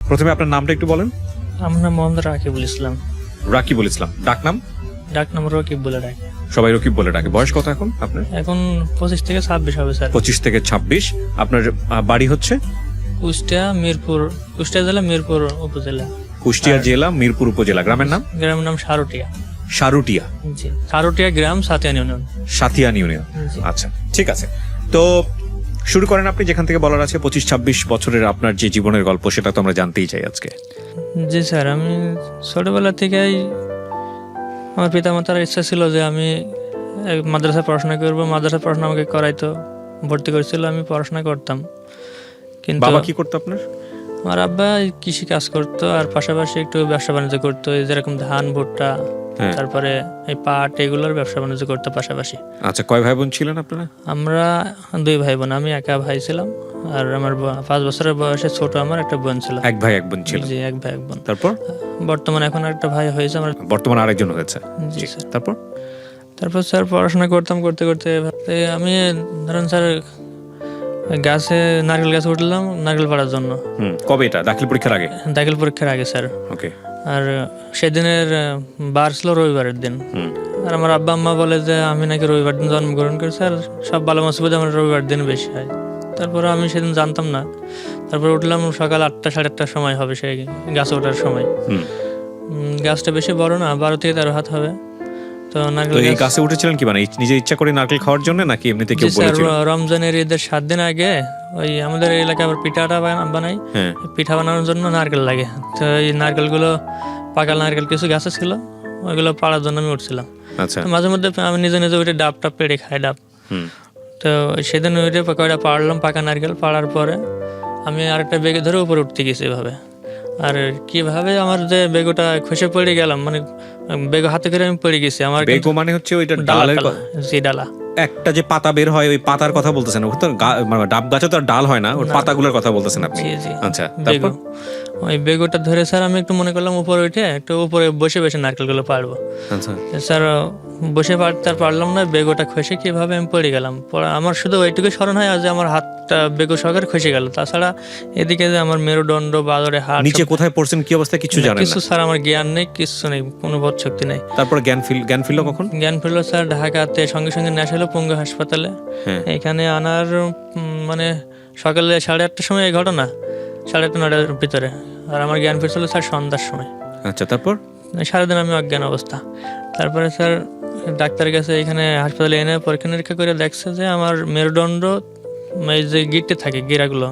প্রথমে আপনার নামটা একটু বলেন। আমার নাম মোহাম্মদ রাকিবুল ইসলাম। রাকিবুল ইসলাম, ডাক নাম? ডাক নাম রকিব বলে ডাকে। সবাই রকিব বলে ডাকে। বয়স কত এখন আপনার? এখন 25 থেকে 26 হবে স্যার। 25 থেকে 26। আপনার বাড়ি হচ্ছে কুষ্টিয়া জেলা মিরপুর উপজেলা। কুষ্টিয়া জেলা মিরপুর উপজেলা। গ্রামের নাম? গ্রামের নাম সারুটিয়া। সারুটিয়া? জি, সারুটিয়া গ্রাম, সাতিয়ান ইউনিয়ন। সাতিয়ান ইউনিয়ন। জি। আচ্ছা, ঠিক আছে। তো শুরু করেন আপনি যেখান থেকে বলার আছে। 25-26 বছরের আপনার যে জীবনের গল্প, সেটা তো আমরা জানতেই চাই আজকে। জি স্যার, আমি ছোটবেলা থেকেই আমার পিতামাতার ইচ্ছা ছিল যে আমি মাদ্রাসায় পড়াশোনা করব। মাদ্রাসায় পড়াশোনা আমাকে করাইতো, ভর্তি করেছিল, আমি পড়াশোনা করতাম। কিন্তু বাবা কি করতো আপনার? আমার আব্বা কৃষি কাজ করতো, আর পাশাপাশি একটু ব্যবসা বাণিজ্য করতো, এই যেরকম ধান, ভুট্টা, তারপরে এই পাট, এগুলোর ব্যবসা বাণিজ্য করতো পাশাপাশি। আচ্ছা, কয় ভাই বোন ছিলেন আপনারা? আমরা 2 ভাই বোন, আমি একা ভাই ছিলাম, আর আমার 5 বছরের বয়সে ছোট আমার একটা বোন ছিল। এক ভাই এক বোন ছিল? জি, এক ভাই এক বোন। তারপর? বর্তমানে এখন একটা ভাই হয়েছে আমার। বর্তমানে আরেকজন হয়েছে? জি স্যার। তারপর স্যার পড়াশোনা করতাম, করতে করতে আমি ধরেন স্যার নারকেল গাছে উঠলাম নারকেল পাড়ার জন্য। কবে এটা? দাখিল পরীক্ষার আগে? দাখিল পরীক্ষার আগে স্যার। ওকে। আর সেদিনের বার ছিল রবিবারের দিন। আর আমার আব্বা আম্মা বলে যে আমি নাকি রবিবার দিন জন্মগ্রহণ করেছি, আর সব ভালো মুসিবত আমার রবিবার দিন বেশি হয়। তারপরে আমি সেদিন জানতাম না। তারপরে উঠলাম সকাল 8টা 8:30টার সময় হবে সেই গাছে ওঠার সময়। গাছটা বেশি বড় না, 12 থেকে 13 হাত হবে। তো নারকেল গাছে উঠেছিলেন কি মানে নিজে ইচ্ছা করে নারকেল খাওয়ার জন্য, নাকি এমনিতে কেউ বলেছিল? রমজানের ঈদের 7 দিন আগে ওই আমাদের এলাকায় আবার পিঠাটা বানাই, পিঠা বানানোর জন্য নারকেল লাগে। তো এই নারকেলগুলো, পাকা নারকেল কিছু গাছে ছিল, ওইগুলো পাড়ার জন্য আমি উঠছিলাম। আচ্ছা। মাঝে মধ্যে আমি নিজে নিজে ওইটা ডাব পেড়ে খাই, ডাব। তো সেদিন ওইটা কয়টা পাড়লাম পাকা নারকেল। পাড়ার পরে আমি আরেকটা বেগে ধরে উপরে উঠতে গেছি এভাবে। আর কিভাবে আমার যে বেগুটা খসে পড়ে গেলাম, মানে বেগু হাতে করে আমি পড়ে গেছি। আমার বেগু মানে হচ্ছে ওইটা ডালের? জি, ডালা। একটা যে পাতা বের হয়, ওই পাতার কথা বলতেছেন? ও তো ডাব গাছে তো আর ডাল হয় না, ওর পাতাগুলোর কথা বলতেছেন আপনি? জি। আচ্ছা, তারপর? ওই বেগুটা ধরে স্যার আমি একটু মনে করলাম উপরে উঠে একটু উপরে বসে বসে নারকেলগুলো পারবো। আচ্ছা স্যার বসে পারতে আর পারলাম না, বেগুটা খসে কিভাবে আমি পড়ে গেলাম। আমার শুধু ওইটুকু স্মরণ হয় যে আমার হাতটা বেগু সহকারে খসে গেল। তাছাড়া এদিকে যে আমার মেরুদণ্ড, বাদরে হাত, নিচে কোথায় পড়ছেন, কি অবস্থা, কিছু জানেন না? কিছু স্যার আমার জ্ঞান নেই, কিছু নেই, কোনো বোধ শক্তি নেই। তারপর জ্ঞান ফিরলো কখন? জ্ঞান ফিরলো স্যার ঢাকাতে, সঙ্গে সঙ্গে নেওয়া হলো পঙ্গু হাসপাতালে। এখানে আনার মানে সকালে 8:30টার সময় এই ঘটনা, 8:30-9টার ভিতরে। আর আমার জ্ঞান ফিরছিল স্যার সন্ধ্যার সময়। আচ্ছা, তারপর? সারাদিন আমি অজ্ঞান অবস্থা। তারপরে স্যার ডাক্তারের কাছে এখানে হাসপাতালে এনে পরীক্ষা নিরীক্ষা করে দেখছে যে আমার মেরুদণ্ড, এই যে গিটে থাকে গিরাগুলো,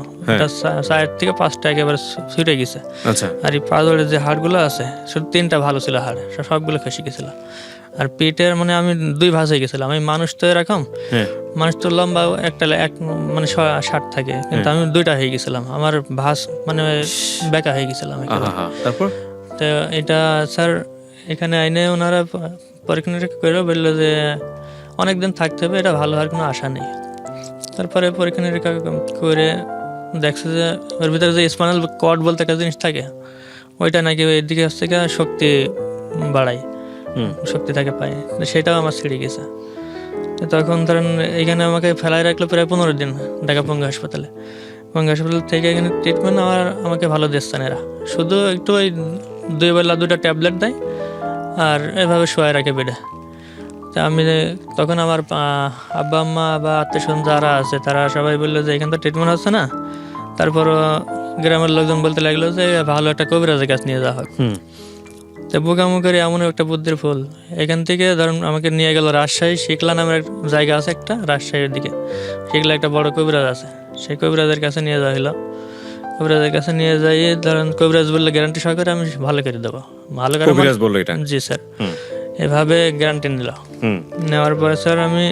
4 থেকে 5টা একেবারে ছুটে গেছে। আচ্ছা। আর এই পাজরের যে হাড়গুলো আছে, শুধু 3টা ভালো ছিল হাড়, সবগুলো খসে গেছিল। আর পেটের মানে আমি 2 ভাঁজ হয়ে গেছিলাম। আমি মানুষ তো এরকম, মানুষ তো লম্বা মানে 60 থাকে, কিন্তু আমি 2টা হয়ে গেছিলাম। আমার ভাঁজ মানে বেঁকা হয়ে গেছিলাম। তারপর? তো এটা স্যার এখানে আইনে ওনারা পরীক্ষা নিরীক্ষা করে বললো যে অনেকদিন থাকতে হবে, এটা ভালো হওয়ার কোনো আশা নেই। তারপরে পরীক্ষা নিরীক্ষা করে দেখছে যে ওর ভিতরে যে স্পাইনাল কর্ড বলতে একটা জিনিস থাকে, ওইটা নাকি ওই দিকে হচ্ছে কি শক্তি বাড়ায়, শক্তি থাকে পায়, সেটাও আমার ছিঁড়ে গেছে। তখন ধরেন এখানে আমাকে ফেলায় রাখলো প্রায় 15 দিন ঢাকা পঙ্গু হাসপাতালে। পঙ্গু হাসপাতাল থেকে এখানে ট্রিটমেন্ট আমাকে ভালো দিচ্ছে না এরা, শুধু একটু ওই 2 বেলা 2টা ট্যাবলেট দেয় আর এভাবে শোয়ায় রাখে বেডে। তা আমি তখন আমার আব্বা আম্মা বা আত্মীয়স্বজন যারা আছে তারা সবাই বললো যে এখান তো ট্রিটমেন্ট হচ্ছে না। তারপর গ্রামের লোকজন বলতে লাগলো যে ভালো একটা কবিরাজের কাছে নিয়ে যাওয়া হোক। তো বোকামো করে এমন একটা বুদ্ধির ফুল, এখান থেকে ধরুন আমাকে নিয়ে গেল রাজশাহী, শিকলা নামের জায়গা আছে একটা, রাজশাহীর দিকে শিকলা একটা বড় কবিরাজ আছে, সেই কবিরাজের কাছে নিয়ে যাওয়া হলো। কবিরাজের কাছে নিয়ে যাই, ধরেন কবিরাজ বললে গ্যারান্টি সহকারে আমি ভালো করে দেবো, ভালো করে। কবিরাজ বললো এটা? জি স্যার, এভাবে গ্যারান্টি নিল। নেওয়ার পরে স্যার আমি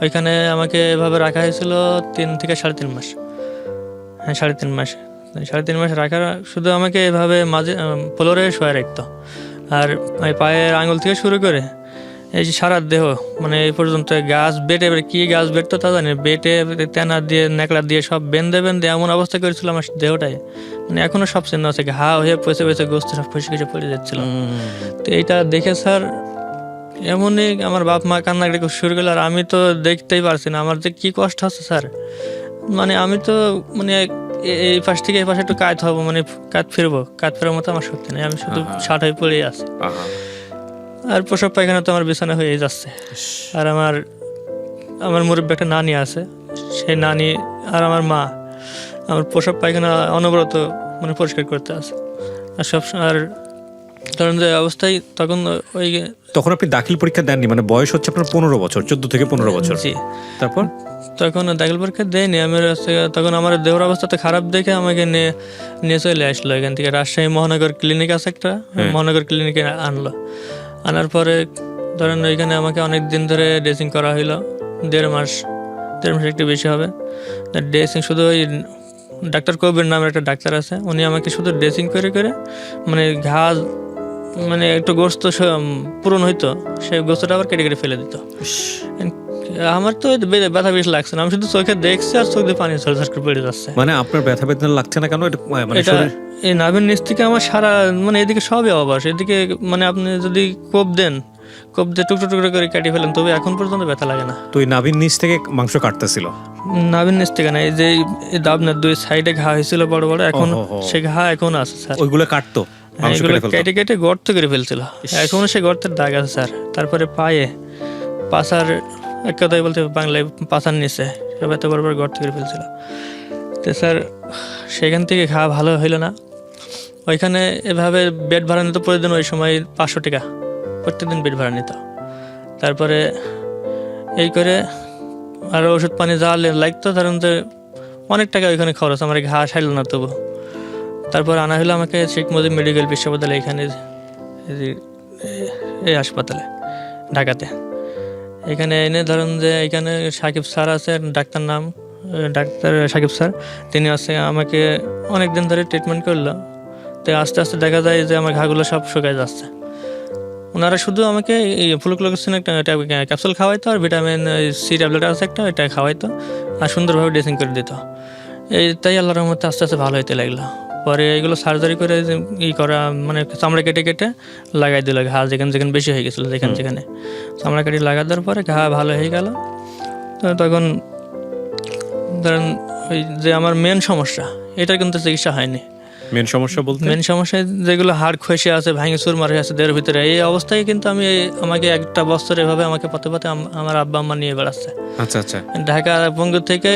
ওইখানে আমাকে এভাবে রাখা হয়েছিল 3 থেকে 3.5 মাস। 3.5 মাস, 3.5 মাস রাখার, শুধু আমাকে এভাবে মাঝে ফ্লোরে শোয়া রাখতো। আর পায়ের আঙুল থেকে শুরু করে এই যে সারা দেহ, মানে এই পর্যন্ত গাছ বেটে, কি গাছ বেটতো তা জানি, বেটে তেনা দিয়ে নেকড়া দিয়ে সব বেঁধে এমন অবস্থা করেছিল আমার দেহটাই, মানে এখনো সব চিহ্ন আছে, ঘা হয়ে পচে পচে গোস্ত সব খসে পড়ে যাচ্ছিল। তো এইটা দেখে স্যার এমনই আমার বাপ মা কান্নাকাটি শুরু করলো, আর আমি তো দেখতেই পারছি না আমার যে কি কষ্ট হচ্ছে স্যার। মানে আমি তো মানে এই পাশ থেকে এই পাশে একটু কাত হবো, মানে কাত ফিরবো, কাত ফেরার মতো আমার শক্তি নেই, আমি শুধু ষাট হয়ে পড়ে আছি। আহা। আর প্রসব পায়খানা তো আমার বিছানা হয়ে যাচ্ছে। আর আমার মুরব্বী একটা নানি আছে, সেই নানি আর আমার মা আমার প্রসব পায়খানা অনবরত মানে পরিষ্কার করতে আছে। আর আর কারণ যে অবস্থায় তখন ওই তখন আপনি দাখিল পরীক্ষা দেননি, মানে বয়স হচ্ছে আপনার 15 বছর, 14 থেকে 15 বছর। জি, তারপর তখন দাখিল পরীক্ষা দেয়নি আমি। তখন আমার দেহর অবস্থাতে খারাপ দেখে আমাকে নিয়ে চলে আসলো এখান থেকে। রাজশাহী মহানগর ক্লিনিক আছে একটা, মহানগর ক্লিনিকে আনলো। আনার পরে ধরেন ওইখানে আমাকে অনেক দিন ধরে ড্রেসিং করা হইলো, 1.5 মাস একটু বেশি হবে ড্রেসিং। শুধু ওই ডাক্তার কবির নামের একটা ডাক্তার আছে, উনি আমাকে শুধু ড্রেসিং করে করে মানে ঘাস মানে একটু গোস্ত পূরণ হইতো, সেই গোস্তটা আবার কেটে কেটে ফেলে দিত। আমার তো ব্যথা বেশি লাগছে না, আমি শুধু চোখে দেখছি আর চোখ দিয়ে পানি ঝরঝর করে পড়ে যাচ্ছে। মানে আপনার ব্যথা বেদনা লাগছে না কেন? মানে এটা এই নাভির নিচ থেকে আমার সারা মানে এদিকে সবই অবাস, এদিকে মানে আপনি যদি কোপ দিয়ে টুকরো টুকরো করে কেটে ফেলেন তবে এখন পর্যন্ত ব্যথা লাগে না। তো এই নাভির নিচ থেকে মাংস কাটতেছিল? নাভির নিচ থেকে না, এই যে দাবনার 2 সাইডে ঘা হয়েছিল বড় বড়, এখন সে ঘা এখন আছে স্যার। ওইগুলো কাটতো, এগুলো কেটে কেটে গর্ত করে ফেলছিল, এখনো সে গর্তের দাগ আছে স্যার। তারপরে পায়ে পাছার, এক কথাই বলতে বাংলায় পাছার নিচে সব এত বড় বড় গর্ত করে ফেলছিল। তো স্যার সেখান থেকে ঘা ভালো হইলো না। ওইখানে এভাবে বেড ভাড়া নিত প্রতিদিন, ওই সময় 500 টাকা প্রত্যেকদিন বেড ভাড়া নিত। তারপরে এই করে আরও ওষুধ পানি যা লাগতো, ধরুন যে অনেক টাকা ওইখানে খরচ, আমার ঘা সাইল না তবু। তারপর আনা হলো আমাকে শেখ মুজিব মেডিকেল বিশ্ববিদ্যালয়, এখানে এই হাসপাতালে ঢাকাতে। এখানে এনে ধরুন যে এখানে সাকিব স্যার আছে, ডাক্তার নাম ডাক্তার সাকিব স্যার, তিনি আছে আমাকে অনেক দিন ধরে ট্রিটমেন্ট করলো। তো আস্তে আস্তে দেখা যায় যে আমার ঘাগুলো সব শুকায় যাচ্ছে। ওনারা শুধু আমাকে এই ফ্লুক্লোক্সিন একটা ক্যাপসুল খাওয়াইতো, আর ভিটামিন সি ট্যাবলেট আছে একটা, এটা খাওয়াইতো, আর সুন্দরভাবে ড্রেসিং করে দিত। তাই আল্লাহর রহমতে আস্তে আস্তে ভালো হইতে লাগলো। পরে এগুলো সার্জারি করে করা, মানে চামড়া কেটে কেটে লাগাই দিল ঘা, যেখানে যেখানে বেশি হয়ে গেছিলো, যেখানে চামড়া কেটে লাগা দেওয়ার পরে ঘা ভালো হয়ে গেল। তো তখন ধরেন ওই যে আমার মেন সমস্যা, এটার কিন্তু চিকিৎসা হয়নি। মেন সমস্যা বলতে? মেন সমস্যা যেগুলো হাড় খসে আছে, ভাঙে চুরমার হয়ে আছে দেহের ভিতরে, এই অবস্থায় কিন্তু আমাকে একটা বছর এভাবে আমাকে পথে পথে আমার আব্বা আম্মা নিয়ে বেড়াচ্ছে। আচ্ছা আচ্ছা। ঢাকা পঙ্গু থেকে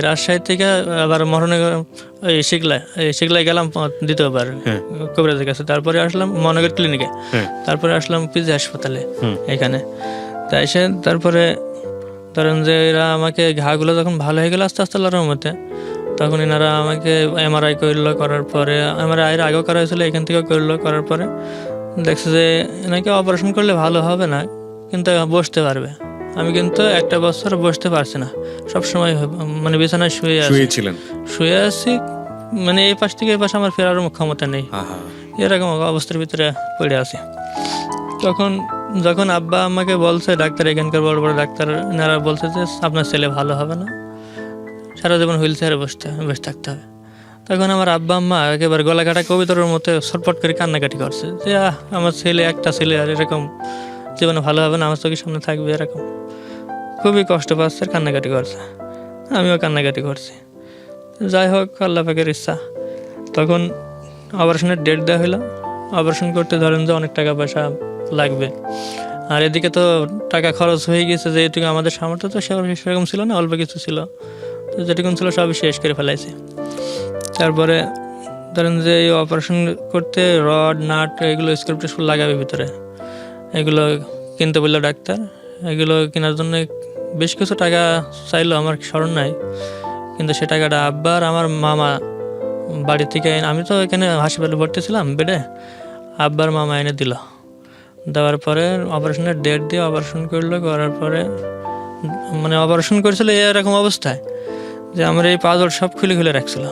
রাজশাহী থেকে আবার মহানগর ওই শিগলায় গেলাম দ্বিতীয়বার কবিরাজের কাছে। তারপরে আসলাম মহানগর ক্লিনিকে, তারপরে আসলাম পিজি হাসপাতালে এখানে। তাই এসে তারপরে ধরেন যে এরা আমাকে ঘাগুলো যখন ভালো হয়ে গেল আস্তে আস্তে আল্লাহর রহমতে, তখন এনারা আমাকে এমআরআই করলো, করার পরে এমআরআই এর আগেও করা হয়েছিল, এখান থেকেও করলো, করার পরে দেখছে যে এনাকে অপারেশন করলে ভালো হবে না, কিন্তু বসতে পারবে। আমি কিন্তু একটা বছর বসতে পারছি না, সবসময় মানে বিছানায় শুয়ে আছি, মানে এই পাশ থেকে এই পাশে আমার ফেরার ক্ষমতা নেই, এরকম অবস্থার ভিতরে পড়ে আছি। যখন আব্বা আমাকে বলছে, ডাক্তার এখানকার বড় বড় ডাক্তার, এনারা বলছে যে আপনার ছেলে ভালো হবে না, সারা জীবন হুইল চেয়ারে বসে থাকতে হবে। তখন আমার আব্বা আম্মা একেবারে গলা কাটা কবিতরের মতো ছটপট করে কান্নাকাটি করছে যে আমার একটা ছেলে আর এরকম জীবনে ভালো হবে না, আমার চোখের সামনে থাকবে এরকম। খুবই কষ্ট পাচ্ছে, কান্নাকাটি করছে, আমিও কান্নাকাটি করছি। যাই হোক, আল্লাহ পাকের ইচ্ছা। তখন অপারেশনের ডেট দেওয়া হলো। অপারেশন করতে ধরেন যে অনেক টাকা পয়সা লাগবে, আর এদিকে তো টাকা খরচ হয়ে গেছে, যেটুকু আমাদের সামর্থ্য তো সেরকম ছিল না, অল্প কিছু ছিল, তো যেটুকু ছিল সবই শেষ করে ফেলাইছে। তারপরে ধরেন যে এই অপারেশন করতে রড নাট এগুলো স্ক্রিপ্ট লাগাবে ভিতরে, এগুলো কিনতে বললো ডাক্তার। এগুলো কেনার জন্য বেশ কিছু টাকা চাইলো, আমার স্মরণ নাই, কিন্তু সে টাকাটা আব্বা আর আমার মামা বাড়ি থেকে আমি তো এখানে হাসপাতালে ভর্তি ছিলাম বেডে, আব্বার মামা এনে দিল। দেওয়ার পরে অপারেশনের ডেট দিয়ে অপারেশন করলো, করার পরে মানে অপারেশন করেছিল এরকম অবস্থায় যে আমার এই পাঁজর সব খুলে খুলে রাখছিল।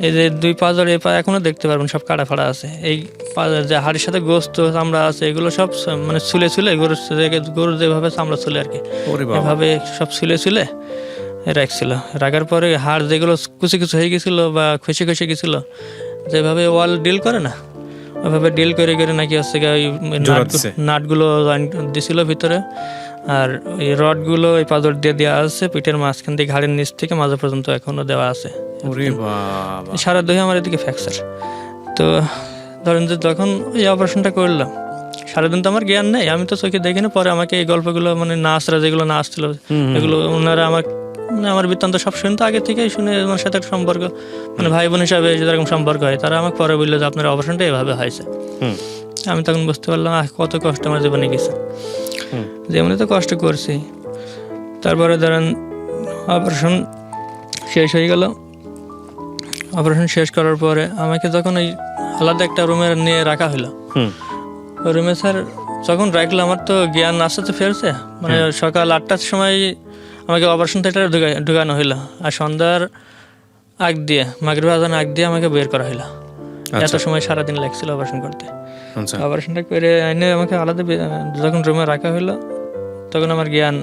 এই যে 2 পাঁজর, এই পা এখনো দেখতে পারবেন সব কাটা ফাড়া আছে। এই যে হাড়ের সাথে গোস্ত চামড়া আছে, এগুলো সব মানে ছুলে গরুর যেভাবে চামড়া চলে আর কি, এভাবে সব ছুলে রাখছিল। রাখার পরে হাড় যেগুলো কুচি কুচি হয়ে গেছিলো বা খসে গেছিলো, যেভাবে ওয়াল ডিল করে না, ওইভাবে ডিল করে নাকি হচ্ছে ওই নাটগুলো দিছিল ভিতরে। আর ওই রডগুলো ওই পাথর দিয়ে দেওয়া আছে পিঠের মাঝখান দিয়ে ঘাড়ের নিচ থেকে মাঝে পর্যন্ত এখনো দেওয়া আছে। ওরে বাবা, সারা দেহে আমার এদিকে ফ্র্যাকচার। তো ধরেন যে যখন এই অপারেশনটা করলাম সারাদিন তো আমার জ্ঞান নেই, আমি তো চোখে দেখিনি। পরে আমাকে এই গল্পগুলো মানে নার্সরা যেগুলো নার্স ছিল এগুলো ওনারা আমার বৃত্তান্ত সব শুনতো আগে থেকেই, শুনে ওনার সাথে একটা সম্পর্ক মানে ভাই বোন হিসাবে যেরকম সম্পর্ক হয়, তারা আমাকে পরে বললো যে আপনার অপারেশনটা এভাবে হয়েছে। আমি তখন বুঝতে পারলাম কত কষ্ট আমার জীবনে গেছে, যেমনি তো কষ্ট করছি। তারপরে ধরেন অপারেশন শেষ হয়ে গেল। অপারেশন শেষ করার পরে আমাকে যখন ওই আলাদা একটা রুমে নিয়ে রাখা হলো, ওই রুমে স্যার যখন রাখলো আমার তো জ্ঞান আস্তে আস্তে ফেরছে। মানে সকাল 8টার সময় আমাকে অপারেশন থিয়েটারে ঢুকানো হইলো, আর সন্ধ্যার আগ দিয়ে মাগরিব আজান আগ দিয়ে আমাকে বের করা হইলো। এত সময় সারাদিন লাগছিল অপারেশন করতে। অপারেশনটা করে এনে আমাকে আলাদা যখন রুমে রাখা হইলো তখন আমার জ্ঞান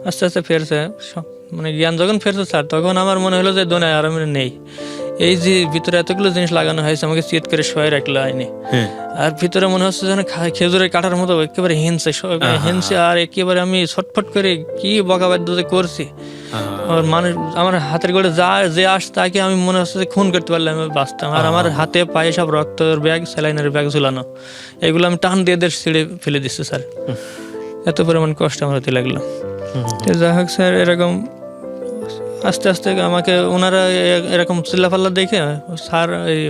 আস্তে আস্তে ফেরছে। মানে জ্ঞান যখন ফেরছে স্যার তখন আমার মনে হলো যে দুনিয়ায় আর আমি নেই। এই যে ভিতরে এতগুলো জিনিস লাগানো হয়েছে আমাকে চিৎ করে শোয়াই রাখলো আইনে, আর ভিতরে মনে হচ্ছে যেন খেজুরের কাটার মতো একেবারে হিংসে আর একেবারে আমি ছটফট করে কি বকাবাদ্য যে করছি। আর মানুষ আমার হাতের গোড়ে যে আসে তাকে আমি মনে হচ্ছে যে খুন করতে পারলে আমি বাঁচতাম। আর আমার হাতে পায়ে সব রক্তের ব্যাগ, স্যালাইনের ব্যাগ ঝুলানো, এগুলো আমি টান দিয়ে ছিঁড়ে ফেলে দিচ্ছি স্যার। এত পরিমাণ কষ্ট আমার হতে লাগলো। যাই হোক স্যার, এরকম আস্তে আস্তে আমাকে ওনারা এরকম চিল্লাফাল্লা দেখে স্যার এই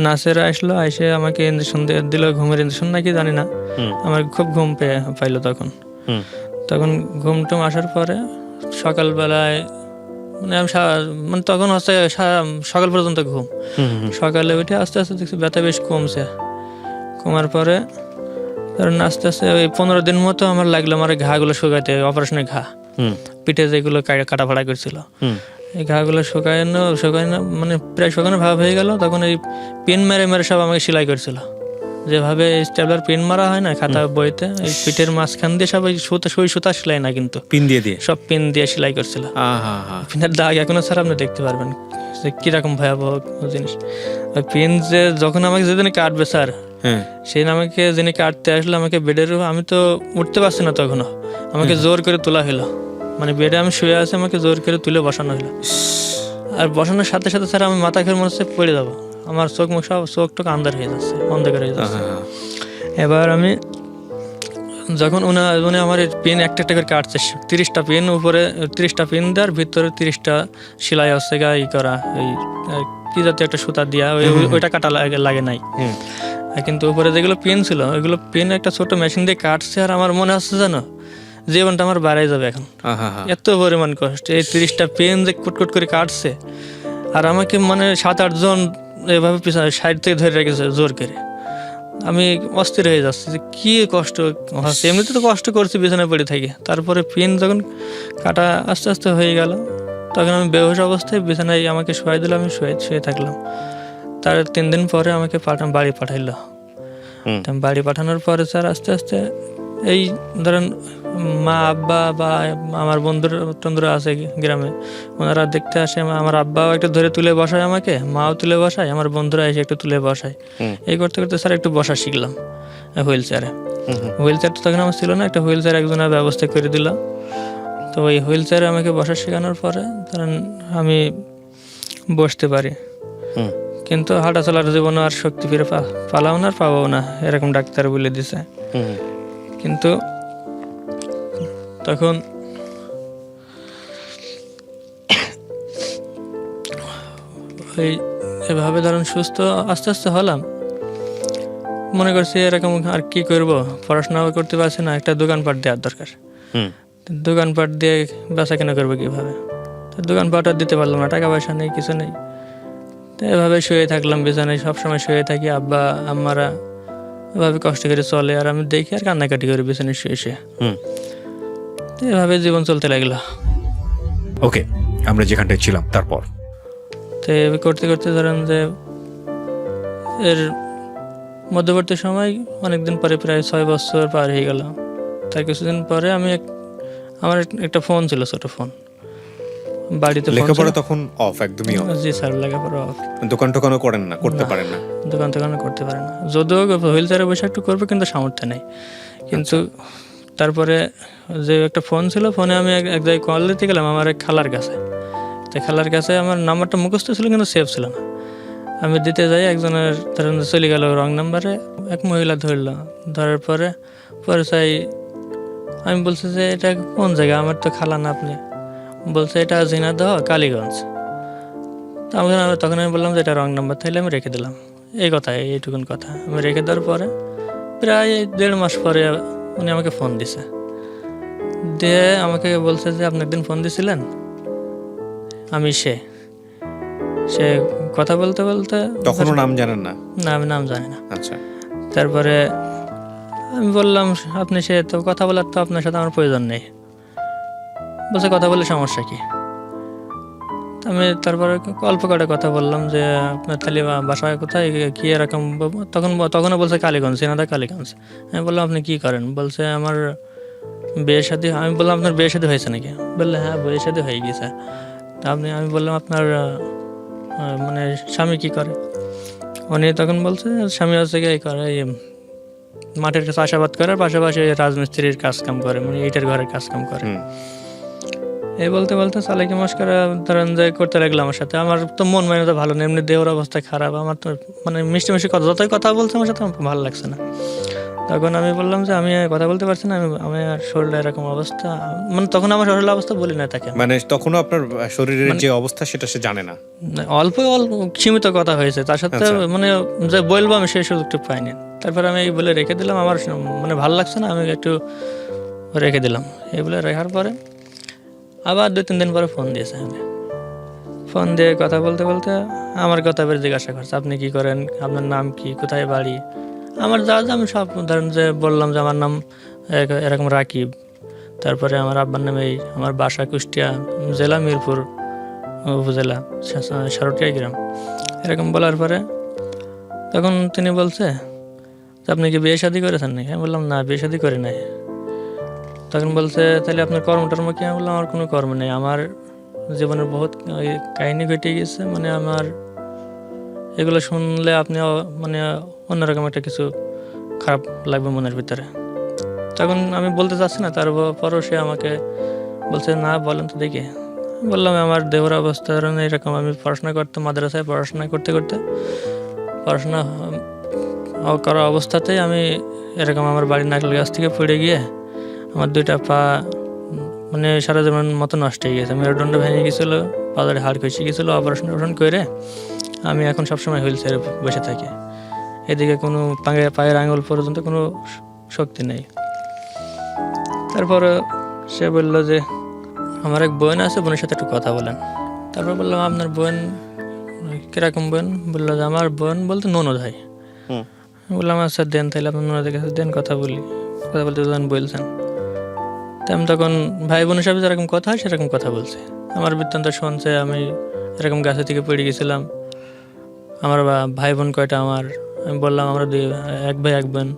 নার্সেরা আসলো, এসে আমাকে ইঞ্জেকশন দিল, ঘুমের ইঞ্জেকশন নাকি জানি না। আমার খুব ঘুম পাইলো তখন ঘুম টুম আসার পরে সকালবেলায় মানে আমি মানে তখন হচ্ছে সকাল পর্যন্ত ঘুম। সকালে উঠে আস্তে আস্তে দেখছি ব্যথা বেশ কমার পরে ধরেন আস্তে আস্তে ওই 15 দিন মতো আমার লাগলো আমার ঘাগুলো শুকাইতে, অপারেশনের ঘা পিঠে যেগুলো কাটা ফাড়া করছিল এই ঘাগুলো শুকানো মানে প্রায় শুকানো ভাব হয়ে গেল। তখন এই পিন মেরে সব আমাকে সেলাই করছিল, যেভাবে স্টেপলার পিন মারা হয় না খাতা বইতে, এই পিঠের মাঝখান দিয়ে সব সুতা সেলাই না কিন্তু পিন দিয়ে সব পিন দিয়ে সেলাই করছিল। পিনের দাগ এখনো স্যার আপনি দেখতে পারবেন যে কিরকম ভয়াবহ জিনিস। ওই পিন যে যখন আমাকে যেদিন কাটবে স্যার, সেই আমাকে যিনি কাটতে আসলো আমাকে বেডের, আমি তো উঠতে পারছি না তখনও, আমাকে জোর করে তোলা হলো। মানে বেডে আমি শুয়ে আছি, আমাকে জোর করে তুলে বসানো হলো। আর বসানোর সাথে সাথে স্যার আমি মাথা খেয়ে মনে হচ্ছে পড়ে যাবো, আমার চোখ টুক আন্ধার হয়ে যাচ্ছে, অন্ধকার হয়ে যাচ্ছে। এবার আমি যখন উনি আমার পিন একটা করে কাটছে, 30টা পিন উপরে 30টা পিন দেওয়ার ভিতরে 30টা সেলাই হচ্ছে ই করা, এই কি জাতীয় একটা সুতা দিয়া ওইটা কাটা লাগে নাই। কিন্তু উপরে যেগুলো পিন ছিল ওইগুলো পিন একটা ছোট মেশিন দিয়ে কাটছে। আর আমার মনে হচ্ছে জানো জীবনটা আমার বাড়াই যাবে এখন, এত পরিমাণ কষ্ট। এই 30টা পেন যে কুটকুট করে কাটছে, আর আমাকে মানে 7-8 জন এভাবে পিছনে সাইড থেকে ধরে রেখেছে জোর করে। আমি অস্থির হয়ে যাচ্ছি যে কি কষ্ট হচ্ছে, এমনিতে তো কষ্ট করছি বিছানায় পড়ে থাকি, তারপরে পেন যখন কাটা আস্তে আস্তে হয়ে গেল তখন আমি বেহুশ অবস্থায় বিছানায় আমাকে শুয়ে দিল, আমি শুয়ে থাকলাম। তার 3 দিন পরে আমাকে বাড়ি পাঠাইলো। বাড়ি পাঠানোর পরে স্যার আস্তে আস্তে এই ধরেন মা আব্বা বা আমার বন্ধুরা আছে গ্রামে, ওনারা দেখতে আসে। আমার আব্বাও একটু ধরে তুলে বসায় আমাকে, মাও তুলে বসায়, আমার বন্ধুরা এসে একটু তুলে বসায়। এই করতে করতে স্যার একটু বসা শিখলাম হুইল চেয়ারে। হুইল চেয়ার তো তখন আমার ছিল না, একটা হুইল চেয়ার একজনের ব্যবস্থা করে দিল। তো ওই হুইল চেয়ারে আমাকে বসা শেখানোর পরে ধরেন আমি বসতে পারি, কিন্তু হাঁটা চলার জীবনে আর শক্তি ফিরে পালাও না, আর পাবো না, এরকম ডাক্তার বলে দিছে। কিন্তু তখন ওই এভাবে ধরুন সুস্থ আস্তে আস্তে হলাম। মনে করছি এরকম আর কি করব, পড়াশোনাও করতে পারছি না, একটা দোকানপাট দেওয়ার দরকার। দোকানপাট দিয়ে বেচা কেনা করবো কিভাবে, দোকানপাট আর দিতে পারলাম না, টাকা পয়সা নেই, কিছু নেই। তো এভাবে শুয়ে থাকলাম বিছানায়, সবসময় শুয়ে থাকি। আব্বা আম্মারা এভাবে কষ্ট করে চলে, আর আমি দেখি আর কান্নাকাটি করি বিছানায় শুয়ে শুয়ে। এভাবে জীবন চলতে লাগলো। ওকে, আমরা যেখানটায় ছিলাম তারপর তো এভাবে করতে করতে ধরেন যে এর মধ্যবর্তী সময় অনেকদিন পরে, প্রায় 6 বছর পার হয়ে গেল। তার কিছুদিন পরে আমার একটা ফোন ছিল, ছোট ফোন, বাড়িতে। লেখাপড়া তখন অফ, একদমই অফ? জি স্যার, লেখাপড়া অফ। দোকান টোকানও করেন না, করতে পারেন না? দোকান করতে পারেন না, যদিও হুইল চেয়ারে বসে একটু করবে, কিন্তু সামর্থ্য নেই। কিন্তু তারপরে যে একটা ফোন ছিল, ফোনে আমি এক জায়গায় কল দিতে গেলাম আমার এক খালার কাছে। তো খালার কাছে আমার নাম্বারটা মুখস্থ ছিল কিন্তু সেভ ছিল না। আমি দিতে যাই, একজনের ধরেন চলে গেল রং নাম্বারে, এক মহিলা ধরলো। ধরার পরে পরিচয় আমি বলছি যে এটা কোন জায়গা, আমার তো খালা না আপনি। বলছে এটা ঝিনাইদহ কালীগঞ্জ। তখন আমি বললাম যে এটা রং নাম্বার, তাহলে আমি রেখে দিলাম। এই কথা, এইটুকুন কথা। আমি রেখে দেওয়ার পরে প্রায় 1.5 মাস পরে উনি আমাকে ফোন দিছে, দিয়ে আমাকে বলছে যে আপনি একদিন ফোন দিছিলেন, আমি সে কথা বলতে বলতে তখনও নাম জানেন না? না, আমি নাম জানি না। আচ্ছা। তারপরে আমি বললাম আপনি সে তো কথা বলার তো আপনার সাথে আমার প্রয়োজন নেই। বলছে কথা বলে সমস্যা কি? আমি তারপরে অল্প কটা কথা বললাম যে আপনার তাহলে বাসায় কোথায়, কি এরকম। তখনও বলছে কালীগঞ্জ, ঝিনাইদহ কালীগঞ্জ। আমি বললাম আপনি কি করেন? বলছে আমার বিয়ে শাদী। আমি বললাম আপনার বিয়ে শাদী হয়েছে নাকি? বললে হ্যাঁ, বিয়ে শাদী হয়ে গেছে। আমি বললাম আপনার মানে স্বামী কি করে? উনি তখন বলছে স্বামী হচ্ছে কি করে, মাঠের চাষাবাদ করার পাশাপাশি রাজমিস্ত্রির কাজ কাম করে, মানে ইটের ঘরের কাজ কাম করে। এই বলতে বলতে চালাকি মস্করা ধরেন যে করতে লাগলো আমার সাথে। আমার তো মন মানে তো ভালো না, এমনি দেহর অবস্থা খারাপ। আমার তো মানে মিষ্টি মিষ্টি কথা, যতই কথা বলছে আমার সাথে, আমার ভালো লাগছে না। তখন আমি বললাম যে আমি কথা বলতে পারছি না, আমার শরীরে এরকম অবস্থা। মানে তখন আমার শরীরের অবস্থা বলি না তাকে, মানে তখনও আপনার শরীরের যে অবস্থা সেটা সে জানে না? অল্প সীমিত কথা হয়েছে তার সাথে, মানে যে বলবো আমি সেই সুযোগটা পাইনি। তারপর আমি এই বলে রেখে দিলাম, আমার মানে ভালো লাগছে না, আমি একটু রেখে দিলাম। এই বলে রাখার পরে আবার 2-3 দিন পরে ফোন দিয়েছে। আমি ফোন দিয়ে কথা বলতে বলতে আমার কথা বের জিজ্ঞাসা করছে আপনি কি করেন, আপনার নাম কি, কোথায় বাড়ি, আমার যা যা আমি সব ধরেন যে বললাম যে আমার নাম এরকম রাকিব। তারপরে আমার আব্বার নামে আমার বাসা কুষ্টিয়া জেলা মিরপুর উপজেলা সারটিয়া গ্রাম, এরকম বলার পরে তখন তিনি বলছে যে আপনি কি বিয়ে শাদী করেছেন নাকি? আমি বললাম না, বিয়ে শাদী করি নাই। তখন বলছে তাহলে আপনার কর্মটর্ম কি? আমি বললাম আমার কোনো কর্ম নেই, আমার জীবনের বহুত কাহিনী ঘটে গেছে, মানে আমার এগুলো শুনলে আপনি মানে অন্যরকম একটা কিছু খারাপ লাগবে মনের ভিতরে। তখন আমি বলতে চাচ্ছি না, তারপরও সে আমাকে বলছে না বলেন তো দেখি। বললাম আমার দেহর অবস্থা এরকম, আমি পড়াশোনা করতাম মাদ্রাসায়, পড়াশোনা করতে করতে পড়াশোনা করা অবস্থাতেই আমি এরকম আমার বাড়ির নারকেল গাছ থেকে পড়ে গিয়ে আমার 2টা পা মানে সারা জীবন মতো নষ্ট হয়ে গেছে। মেরুদণ্ড ভেঙে গেছিলো, পায়ের হাড় খসে গেছিলো, অপারেশন করে আমি এখন সবসময় হুইল চেয়ারে বসে থাকি। এদিকে কোনো পায়ের আঙুল পর্যন্ত কোনো শক্তি নেই। তারপর সে বলল যে আমার এক বোন আছে, বোনের সাথে একটু কথা বলেন। তারপর বললাম আপনার বোন কিরকম বোন? বললো যে আমার বোন বলতে ননদ হয়। বললাম আচ্ছা দেন, তাহলে আপনার ননদের কাছে দেন, কথা বলি। কথা বলতে যখন বলছেন আমি তখন ভাই বোনের সাথে যেরকম কথা হয় সেরকম কথা বলছে। আমার বৃত্তান্ত শুনছে, আমি এরকম গাছে থেকে পড়ে গেছিলাম, আমার ভাই বোন কয়টা আমার। আমি বললাম আমরা এক ভাই এক বোন।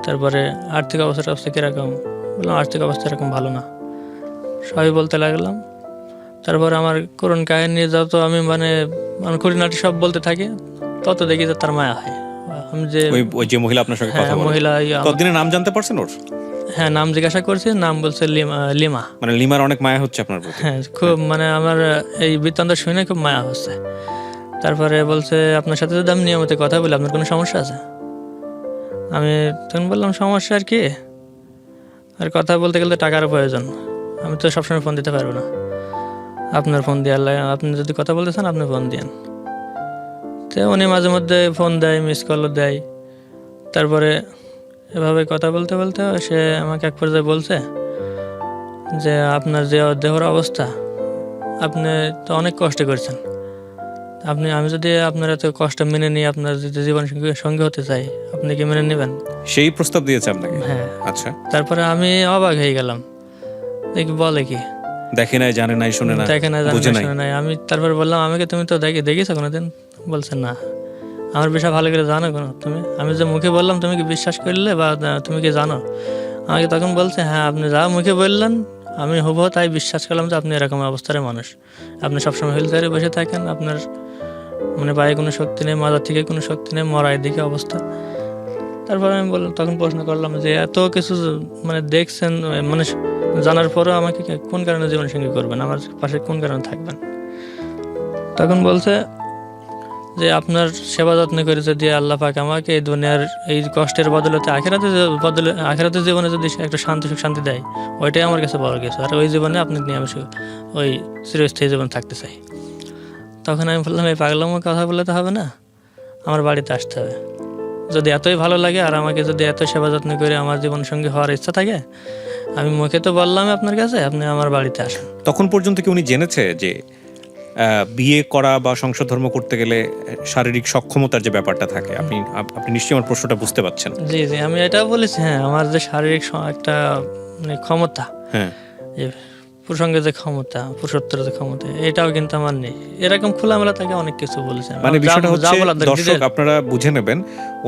তারপরে আর্থিক অবস্থা কীরকম? বললাম আর্থিক অবস্থা এরকম ভালো না, সবই বলতে লাগলাম। তারপর আমার করুণ কাহিনী যত আমি মানে খুঁটিনাটি সব বলতে থাকি, তত দেখি যে তার মায়া হয়। আমি যে মহিলা আপনার সঙ্গে কথা বলে, মহিলা ততদিনে নাম জানতে পারছেন ওর? হ্যাঁ, নাম জিজ্ঞাসা করছি, নাম বলছে লিমা। মানে লিমার অনেক মায়া হচ্ছে আপনার প্রতি? হ্যাঁ, খুব, মানে আমার এই বৃত্তান্ত শুনে খুব মায়া হচ্ছে। তারপরে বলছে আপনার সাথে যদি আমি নিয়মিত কথা বলি আপনার কোনো সমস্যা আছে? আমি তখন বললাম সমস্যা আর কি, আর কথা বলতে গেলে টাকার প্রয়োজন, আমি তো সবসময় ফোন দিতে পারবো না, আপনার ফোন দিয়ে আপনি যদি কথা বলতে চান আপনি ফোন দিন। তো উনি মাঝে মধ্যে ফোন দেয়, মিস কলও দেয়। তারপরে এভাবে কথা বলতে বলতে সে আমাকে এক পর্যায়ে বলছে যে আপনার যে দেহর অবস্থা, আপনি তো অনেক কষ্ট করছেন, আমি যদি আপনার এত কষ্ট মেনে নিয়ে আপনার যদি জীবন সঙ্গী হতে চাই, আপনি কি মেনে নেবেন? সেই প্রস্তাব দিয়েছে আপনাকে? হ্যাঁ। আচ্ছা। তারপরে আমি অবাক হয়ে গেলাম, দেখি বলে কি, দেখে নাই, জানে নাই, শুনে নাই, দেখে নাই, শুনে নাই। আমি তারপরে বললাম আমাকে তুমি তো দেখেছো কোনোদিন? বলছে না। আমার বিষয় ভালো করে জানো কোনো তুমি? আমি যে মুখে বললাম তুমি কি বিশ্বাস করলে বা তুমি কি জানো? আমাকে তখন বলছে হ্যাঁ, আপনি যা মুখে বললেন আমি হুবহু তাই বিশ্বাস করলাম যে আপনি এরকম অবস্থার মানুষ, আপনি সবসময় হুইল চেয়ারে বসে থাকেন, আপনার মানে পায়ে কোনো শক্তি নেই, মাথার থেকে কোনো শক্তি নেই, মরার দিকে অবস্থা। তারপরে আমি বললাম, তখন প্রশ্ন করলাম যে এত কিছু মানে দেখছেন, মানে জানার পরেও আমাকে কোন কারণে জীবন সঙ্গী করবেন, আমার পাশে কোন কারণে থাকবেন? তখন বলছে যে আপনার সেবা যত্ন করে যদি আল্লাহ পাক আমাকে এই দুনিয়ার এই কষ্টের বদলতে আখেরাতে জীবনে যদি একটা সুখ শান্তি দেয়, ওইটাই আমার কাছে বড় কিছু। আর ওই জীবনে আপনি নিয়ে আমি ওই চিরস্থায়ী জীবন থাকতে চাই। তখন আমি বললাম, এই পাগলামো কথা বললে তো হবে না, আমার বাড়িতে আসতে হবে। যদি এতই ভালো লাগে আর আমাকে যদি এত সেবা যত্ন করে আমার জীবন সঙ্গী হওয়ার ইচ্ছা থাকে, আমি মুখে তো বললাম আপনার কাছে, আপনি আমার বাড়িতে আসেন। তখন পর্যন্ত কি উনি জেনেছে যে বিয়ে করা বা সংসার ধর্ম করতে গেলে শারীরিক সক্ষমতার যে ব্যাপারটা থাকে? আপনি নিশ্চয়ই আমার প্রশ্নটা বুঝতে পারছেন। জি জি, আমি এটাও বলেছি। হ্যাঁ, আমার যে শারীরিক একটা মানে ক্ষমতা, হ্যাঁ, যে প্রসঙ্গে যে ক্ষমতা, পুরুষত্বের যে ক্ষমতা, এটাও কিন্তু আমার নেই। এরকম খোলামেলা তাকে অনেক কিছু বলেছেন। মানে বিষয়টা হচ্ছে, দর্শক আপনারা বুঝে নেবেন,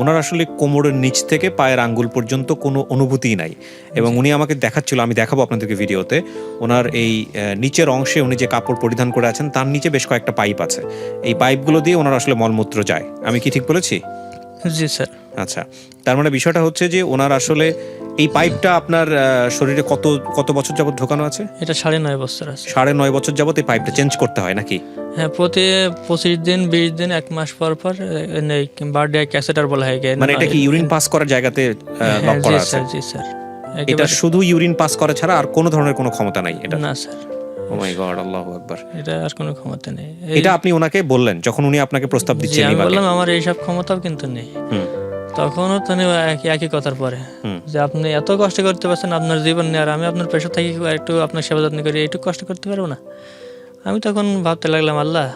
ওনার আসলে কোমরের নিচ থেকে পায়ের আঙ্গুল পর্যন্ত কোনো অনুভূতিই নাই। এবং উনি আমাকে দেখাচ্ছিল, আমি দেখাবো আপনাদেরকে ভিডিওতে, ওনার এই নিচের অংশে উনি যে কাপড় পরিধান করে আছেন তার নিচে বেশ কয়েকটা পাইপ আছে। এই পাইপগুলো দিয়ে ওনার আসলে মলমূত্র যায়। আমি কি ঠিক বলেছি? জি স্যার। আচ্ছা, তার মানে বিষয়টা হচ্ছে যে ওনার আসলে এই পাইপটা আপনার শরীরে কত বছর যাবত ঢোকানো আছে? এটা 9.5 বছর আছে। 9.5 বছর যাবত এই পাইপটা চেঞ্জ করতে হয় নাকি? হ্যাঁ, প্রতি 25 দিন 20 দিন 1 মাস পর পর বার্থডে ক্যাসেটার বলা হয়। মানে এটা কি ইউরিন পাস করার জায়গাতে লক করা আছে? জি স্যার। এটা শুধু ইউরিন পাস করা ছাড়া আর কোনো ধরনের কোনো ক্ষমতা নাই এটা? না স্যার। ও মাই গড, আল্লাহু আকবার। এটা আর কোনো ক্ষমতা নেই। এটা আপনি ওনাকে বললেন যখন উনি আপনাকে প্রস্তাব দিচ্ছেন? আমি বললাম আমার এইসব ক্ষমতাও কিন্তু নেই। তখনও তো একই কথার পরে যে আপনি এত কষ্ট করতে পারছেন আপনার জীবন নিয়ে, আর আমি আপনার পেশা থেকে একটু আপনার সেবা যত্ন করি, এইটুকু কষ্ট করতে পারবো না? আমি তখন ভাবতে লাগলাম, আল্লাহ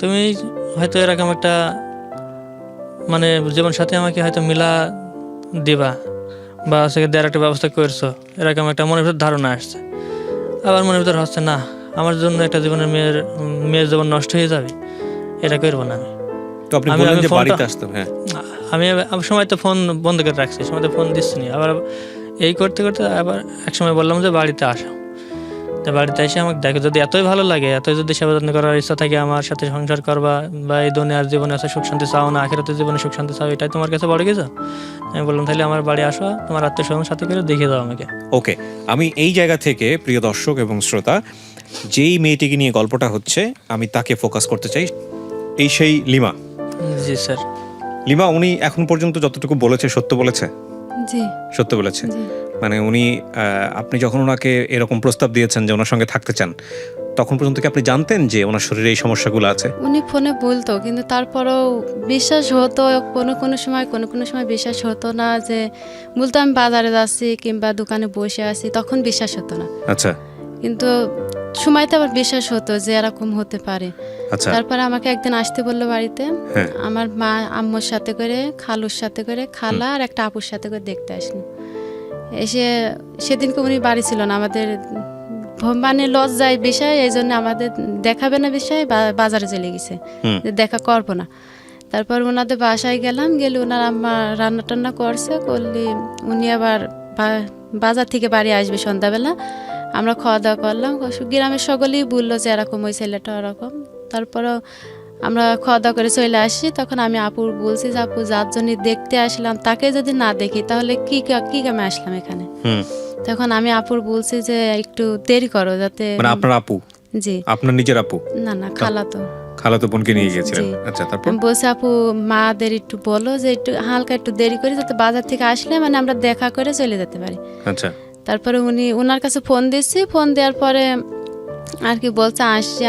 তুমি হয়তো এরকম একটা মানে জীবন সাথে আমাকে হয়তো মিলা দিবা বা সেকে দেওয়ার একটা ব্যবস্থা করছো, এরকম একটা মনের ভিতর ধারণা আসছে। আবার মনের ভিতর হচ্ছে না, আমার জন্য একটা জীবনের মেয়ের জীবন নষ্ট হয়ে যাবে, এটা করবো না আমি। তো আপনি বললেন যে বাড়িতে আসতাম। হ্যাঁ, আমি সময় তো ফোন বন্ধ করে রাখছি, সময় তো ফোন দিচ্ছি না। আবার এই করতে করতে আবার এক সময় বললাম যে বাড়িতে আসো। তো বাড়িতে এসে আমাকে দেখো, যদি এতই ভালো লাগে, এতই যদি সেবা যত্ন করার ইচ্ছা থাকে, আমার সাথে সংসার করবা বা এই দুনিয়ার জীবনে আছে সুখ শান্তি চাও না, আখিরাতের জীবনে সুখ শান্তি চাও, এটাই তোমার কাছে বড় কিছু। আমি বললাম তাহলে আমার বাড়ি আসো, তোমার আত্মীয়-স্বজনের সাথে করে দেখিয়ে দাও আমাকে। ওকে, আমি এই জায়গা থেকে প্রিয় দর্শক এবং শ্রোতা, যেই মেয়েটিকে নিয়ে গল্পটা হচ্ছে আমি তাকে ফোকাস করতে চাই। এই সেই লিমা। জি স্যার। লিমা, উনি এখন পর্যন্ত যতটুকু বলেছে সত্য বলেছে? জি, সত্য বলেছে। জি। মানে উনি আপনি যখন ওনাকে এরকম প্রস্তাব দিয়েছেন যে ওনার সঙ্গে থাকতে চান, তখন পর্যন্ত কি আপনি জানতেন যে ওনার শরীরে এই সমস্যাগুলো আছে? উনি ফোনে বলতো, কিন্তু তারপরেও বিশ্বাস হতো কোনো সময় বিশ্বাস হতো না। যে বলতো আমি বাজারে যাচ্ছি কিংবা দোকানে বসে আছি, তখন বিশ্বাস হতো না। আচ্ছা। কিন্তু সময়তে আবার বিশ্বাস হতো যে এরকম হতে পারে। আচ্ছা। তারপরে আমাকে একদিন আসতে বললো বাড়িতে। হ্যাঁ। আমার মা আম্মুর সাথে করে, খালুর সাথে করে, খালা আর একটা আপুর সাথে করে দেখতে আসলো। এসে সেদিনকে উনি বাড়ি ছিল না, আমাদের মানে লজ্জায় বিষয়, এই জন্য আমাদের দেখাবে না বিষয়, বাজারে চলে গেছে, দেখা করবো না। তারপর ওনাদের বাসায় গেলাম, গেলে ওনার আম্মা রান্না টান্না করলে উনি আবার বাজার থেকে বাড়ি আসবে সন্ধ্যাবেলা। আমরা খাওয়া দাওয়া করলাম, গ্রামের সকলেই বললো যে এরকম ওই ছেলেটা ওরকম। তারপরেও আমরা খাওয়া দাওয়া করে চলে আসি। তখন আমি আপুর বলছি যে আপু, যার জন্য দেখতে আসলাম তাকে যদি না দেখি তাহলে কি কামে আসলাম এখানে? তখন আমি আপুর বলছি যে একটু দেরি করো, যাতে। মানে আপনার আপু? জি। আপনার নিজের আপু? না, খালাতো বোনকে নিয়ে গিয়েছিলেন? আচ্ছা, তারপর? আমি বলছি আপু, মাদের একটু বলো যে একটু হালকা একটু দেরি করে, যাতে বাজার থেকে আসলে মানে আমরা দেখা করে চলে যেতে পারি। আচ্ছা। তারপরে ওনার কাছে ফোন দিচ্ছি, ফোন দেওয়ার পরে আর কি বলছে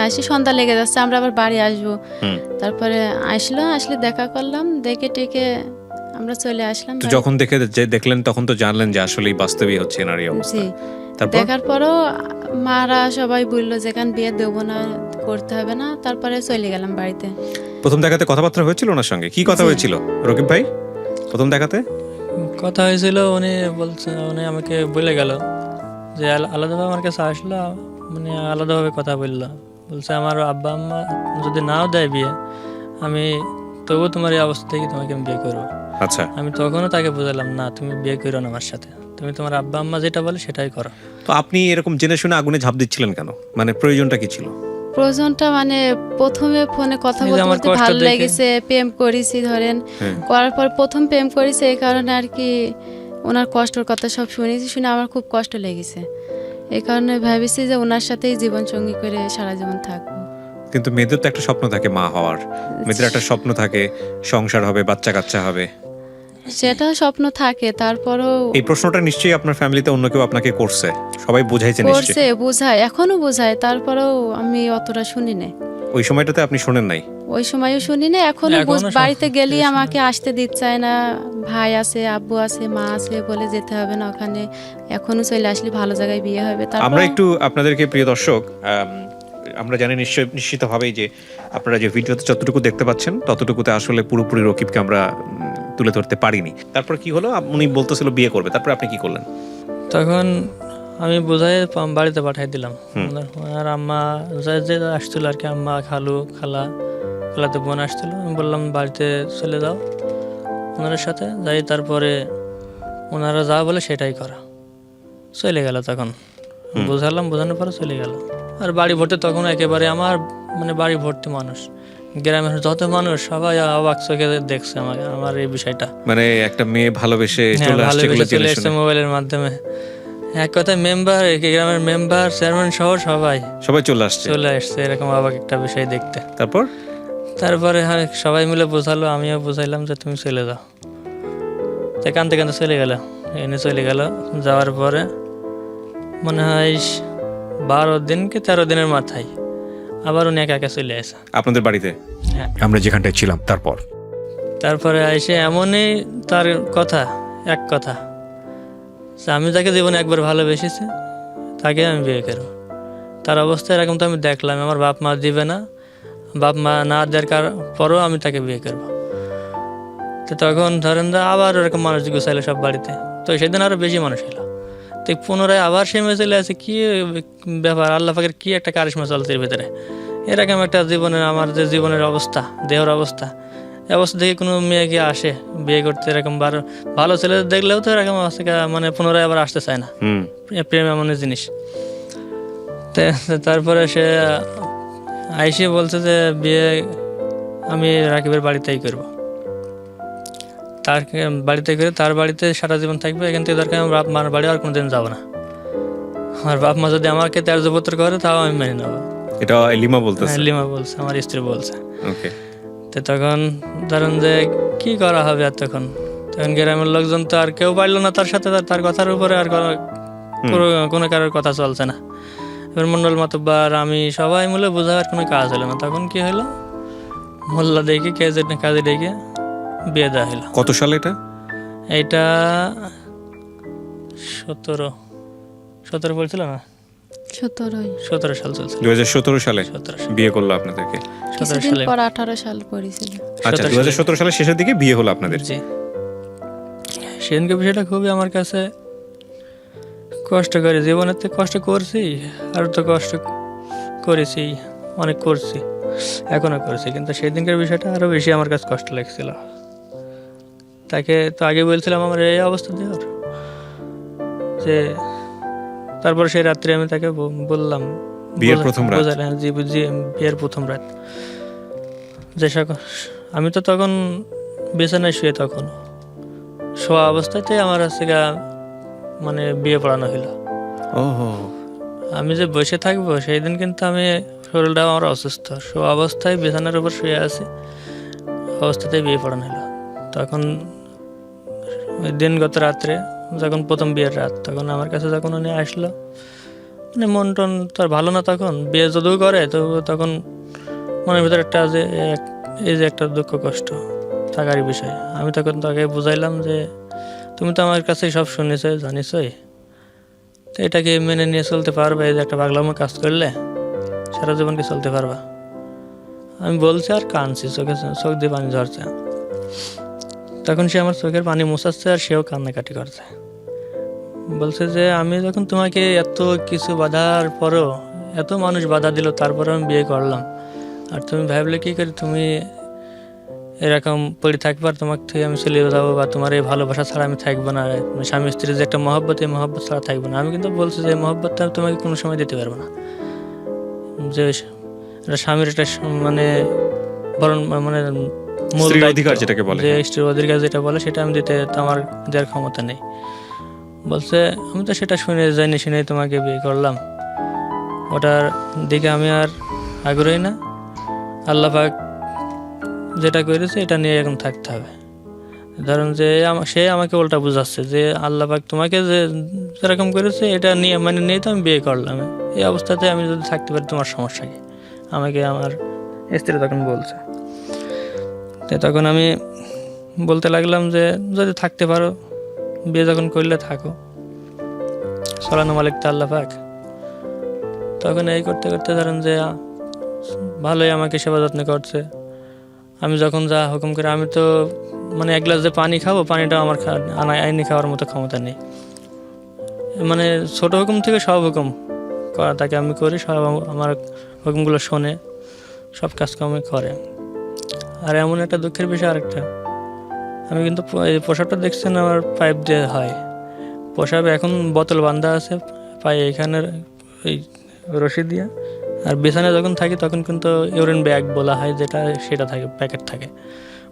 আসি সন্ধ্যা লেগে যাচ্ছে, আমরা আবার বাড়ি আসবো। তারপরে আসলে দেখা করলাম, দেখে টেকে আমরা চলে আসলাম। তো যখন দেখলেন তখন তো জানলেন যে আসলেই বাস্তবই হচ্ছে এনার এই অবস্থা? দেখার পরও মারা সবাই বললো যে এখানে বিয়ে দেবো না, করতে হবে না। তারপরে চলে গেলাম বাড়িতে। প্রথম দেখাতে কথাবার্তা হয়েছিল ওনার সঙ্গে? কি কথা হয়েছিল রকিব ভাই প্রথম দেখাতে? কথা হয়েছিল, উনি আমাকে বলে গেল যে আলাদাভাবে আমার কাছে আসলো, মানে আলাদাভাবে কথা বলছে আমার আব্বা আম্মা যদি নাও দেয় বিয়ে, আমি তবু তোমার এই অবস্থা থেকে তোমাকে আমি বিয়ে করবো। আচ্ছা। আমি তখনও তাকে বুঝালাম, না তুমি বিয়ে করো না আমার সাথে, তুমি তোমার আব্বা আম্মা যেটা বলে সেটাই করো। তো আপনি এরকম জেনে শুনে আগুনে ঝাঁপ দিচ্ছিলেন কেন? মানে প্রয়োজনটা কি ছিল? প্রয়োজনটা মানে প্রথমে ফোনে কথা এই যে বলতে আমার বলতে কষ্ট ভালো দেখে। লেগেছে, প্রেম করেছি ধরেন, হ্যাঁ। করার পর প্রথম প্রেম করেছি এই কারণে আর কি ওনার কষ্টের কথা সব শুনেছি, শুনে আমার খুব কষ্ট লেগেছে। এই কারণে ভেবেছি যে ওনার সাথেই জীবন সঙ্গী করে সারা জীবন থাকবো। কিন্তু মেয়েদের তো একটা স্বপ্ন থাকে মা হওয়ার, মেয়েদের একটা স্বপ্ন থাকে সংসার হবে, বাচ্চা কাচ্চা হবে। সেটা স্বপ্ন থাকে, তারপরও এই প্রশ্নটা নিশ্চয়ই আপনার ফ্যামিলিতে অন্য কেউ আপনাকে করছে, সবাই বুঝাইছে করছে, নিশ্চয়ই। বোঝায়, এখনো বোঝায়, তারপরেও আমি অতটা শুনি না। ওই সময়টাতে আপনি শোনেন নাই? ওই সময়ও শুনি না, এখনো এখনো বাড়িতে গেলেই শুনি। আমাকে আসতে দিতে চায় না। ভাই আছে, আব্বু আছে, মা আছে, বলে যেতে হবে না ওখানে, এখনো চলে আসলে ভালো জায়গায় বিয়ে হবে। আমরা একটু আপনাদেরকে, প্রিয় দর্শক, আমরা জানি নিশ্চিতভাবেই যে আপনারা যে ভিডিওতে যতটুকু দেখতে পাচ্ছেন ততটুকুতে আসলে পুরোপুরি রকিবকে আমরা তুলে ধরতে পারিনি। তারপর কি হলো? উনি বলতেছিল বিয়ে করবে, তারপর আপনি কি করলেন? তখন আমি বোঝাই বাড়িতে পাঠাই দিলাম। আর আম্মা যে আসছিল আর কি, আম্মা, খালু, খালাতে বোন আসছিল। আমি বললাম বাড়িতে চলে যাও ওনাদের সাথে যাই, তারপরে ওনারা যা বলে সেটাই করা। চলে গেল তখন, বোঝানোর পরে চলে গেল। আর বাড়ি ভর্তি তখন একেবারে আমার মানে বাড়ি ভর্তি মানুষ, গ্রামের যত মানুষ সবাই অবাক চোখে দেখছে আমার এই বিষয়টা। মানে একটা মেয়ে ভালোবেসে হ্যাঁ, চলে আসছে, ভালোবেসে এগুলো চলে জেনে এসছে শুনে। মোবাইলের মাধ্যমে। এক কথায় মেম্বার, গ্রামের মেম্বার, চেয়ারম্যান সহ সবাই চলে আসছে। চলে আসছে, এরকম অবাক একটা বিষয় দেখতে। তারপরে হ্যাঁ, সবাই মিলে বোঝালো, আমিও বুঝাইলাম যে তুমি চলে যাও। তো কানতে কানতে চলে গেল, এনে চলে গেল। যাওয়ার পরে মনে হয় 12 দিন কি 13 দিনের মাথায় আবার উনি একা একা চলে আসে আপনাদের বাড়িতে, হ্যাঁ। আমরা যেখানটায় ছিলাম। তারপরে এসে এমনই তার কথা, এক কথা যে আমি যাকে জীবনে একবার ভালোবেসেছি তাকে আমি বিয়ে করবো। তার অবস্থা এরকম তো আমি দেখলাম, আমার বাপ মা দিবে না, বাপ মা না দেওয়ার পরও আমি তাকে বিয়ে করব। তো তখন ধরেন আবার ওরকম মানুষ গুছাইলো সব বাড়িতে। তো সেদিন আরও বেশি মানুষ এলো। তো পুনরায় আবার সে মেয়ে চলে আসে। কি ব্যাপার, আল্লাহ পাকের কি একটা কারিশমা চলছে এর ভিতরে। এরকম একটা জীবনের, আমার যে জীবনের অবস্থা, দেহের অবস্থা, এই অবস্থা থেকে কোনো মেয়ে কি আসে বিয়ে করতে? এরকম ভালো ছেলে দেখলেও তো এরকম অবস্থা মানে পুনরায় আবার আসতে চায় না। প্রেম এমন জিনিস। তারপরে সে আইসে বলছে যে বিয়ে আমি রাকিবের বাড়িতেই করব। তার বাড়িতে করে তার বাড়িতে সারা জীবন থাকবে, এখান থেকে দরকার আমার বাপ মার বাড়ি আর কোনোদিন যাবো না। আমার বাপ মা যদি আমাকে ত্যায্যপুত্র করে তাও আমি মেনে নেবো। এটা লিমা বলতেছে? লিমা বলছে, আমার স্ত্রী বলছে। ওকে। তো তখন ধরেন যে কি করা হবে, আর তখন গ্রামের লোকজন তো আর কেউ পারলো না তার সাথে, তার কথার উপরে আর কোনো কারোর কথা চলছে না। এবার মন্ডল মাতব্বার আমি সবাই মিলে বোঝাবার কোনো কাজ হলো না। তখন কি হলো, মোল্লা দেখে কাজে ডেকে বিয়ে দেওয়া হলো। কত সালে এটা? এইটা 17 বলছিল না, 17 সাল চলছিল। 2017 সালে 17 সাল বিয়ে করলো আপনাদেরকে? 17 কিছুদিন সালে। পর 18 সাল পড়েছিল। আচ্ছা, 17 2017 সালের শেষের দিকে বিয়ে হলো আপনাদের? জি। সেদিনকে বিষয়টা খুবই আমার কাছে কষ্টকর। জীবনের তো কষ্ট করছি, আর তো কষ্ট করেছি, অনেক করছি, এখনো করছি, কিন্তু সেদিনকার বিষয়টা আরো বেশি আমার কাছে কষ্ট লাগছিল। তাকে তো আগে বলছিলাম আমার এই অবস্থা দেওয়ার, যে তারপর সেই রাত্রে আমি তাকে বললাম, বিয়ের প্রথম রাত? বোঝালাম, জি বিয়ের প্রথম রাত। যে আমি তো তখন বিছানায় শুয়ে, তখন শোয়া অবস্থাতে আমার মানে বিয়ে পড়ানো হলো। আমি যে বসে থাকবো সেই দিন কিন্তু আমি, শরীরটা আমার অসুস্থ, শোয়া অবস্থায় বিছানার উপর শুয়ে আছি, অবস্থাতেই বিয়ে পড়ানো হলো। তখন ওই দিনগত রাত্রে যখন প্রথম বিয়ের রাত, তখন আমার কাছে যখন উনি আসলো, মানে মন টন তার ভালো না, তখন বিয়ে যদিও করে তো তখন মনের ভিতরে একটা যে এই যে একটা দুঃখ কষ্ট থাকারই বিষয়। আমি তখন তাকে বুঝাইলাম যে তুমি তো আমার কাছে সব শুনেছো, জানিসই, তো এটাকে মেনে নিয়ে চলতে পারবে? এই যে একটা পাগলামো কাজ করলে সারা জীবন কি চলতে পারবা? আমি বলছি আর কাঁদছি, চোখ দিয়ে পানি ঝরছে। তখন সে আমার চোখের পানি মুছাচ্ছে আর সেও কান্নাকাটি করছে। বলছে যে আমি যখন তোমাকে এত কিছু বাধার পরও, এত মানুষ বাধা দিল, তারপরে আমি বিয়ে করলাম, আর তুমি ভাবলে কি করে তুমি এরকম পড়ে থাকবো আর তোমাকে থেকে আমি চলে যাবো, বা তোমার এই ভালোবাসা ছাড়া আমি থাকবো না, স্বামী স্ত্রীর যে একটা মহব্বত, এই মহব্বত ছাড়া থাকবো না। আমি কিন্তু বলছি যে এই মহব্বতটা তোমাকে কোনো সময় দিতে পারবো না, যে এটা স্বামীর একটা মানে বরণ মানে মূল স্ত্রীর দায়িত্ব, অধিকার যেটাকে বলে। যে স্ত্রীর অধিকার যেটা বলে সেটা আমি দিতে তো আমার দেওয়ার ক্ষমতা নেই। বলছে আমি তো সেটা শুনে জানি শুনে তোমাকে বিয়ে করলাম, ওটার দিকে আমি আর আগ্রহী না। আল্লাহ পাক যেটা করেছে এটা নিয়ে এখন থাকতে হবে। ধরুন যে সে আমাকে উল্টা বুঝাচ্ছে যে আল্লাহ পাক তোমাকে যে যেরকম করেছে এটা নিয়ে মানে নিয়ে তো আমি বিয়ে করলাম, এই অবস্থাতে আমি যদি থাকতে পারি তোমার সমস্যা কি, আমাকে আমার স্ত্রী তখন বলছে। তো তখন আমি বলতে লাগলাম যে যদি থাকতে পারো বিয়ে যখন করলে থাকো, সালানু মালিক তো আল্লাহ পাক। তখন এই করতে করতে ধরেন যে ভালোই আমাকে সেবা যত্ন করছে। আমি যখন যা হুকুম করি, আমি তো মানে এক গ্লাস যে পানি খাবো, পানিটা আমার আইনি খাওয়ার মতো ক্ষমতা নেই। মানে ছোট হুকুম থেকে সব হুকুম করা তাকে আমি করি, সব আমার হুকুমগুলো শোনে, সব কাজকর্ম করে। আর এমন একটা দুঃখের বিষয় আরেকটা, আমি কিন্তু এই পোশাকটা দেখছেন আমার পাইপ দিয়ে হয়, পোশাক এখন বোতল বান্ধা আছে পায়ে এখানের ওই রশি দিয়ে। আর বিছানায় যখন থাকি তখন কিন্তু ইউরিন ব্যাগ বলা হয় যেটা, সেটা থাকে, প্যাকেট থাকে।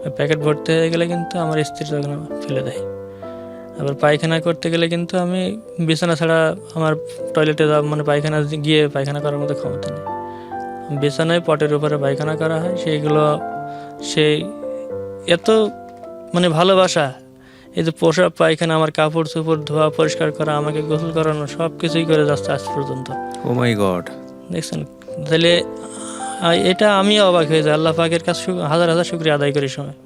ওই প্যাকেট ভর্তি হয়ে গেলে কিন্তু আমার স্ত্রী তখন ফেলে দেয়। আবার পায়খানা করতে গেলে কিন্তু আমি বিছানা ছাড়া আমার টয়লেটে মানে পায়খানা গিয়ে পায়খানা করার মতো ক্ষমতা নেই। বিছানায় পটের উপরে পায়খানা করা হয়, সেইগুলো সেই এত মানে ভালোবাসা, এই যে পোশাক পায়খানা, আমার কাপড় চোপড় ধোয়া পরিষ্কার করা, আমাকে গোসল করানো, সব কিছুই করে যাচ্ছে আজ পর্যন্ত। ও মাই গড, দেখছেন? তাহলে এটা আমি অবাক হয়ে যাই, আল্লাহ পাকের কাছে হাজার হাজার শুকরিয়া আদায় করি সময়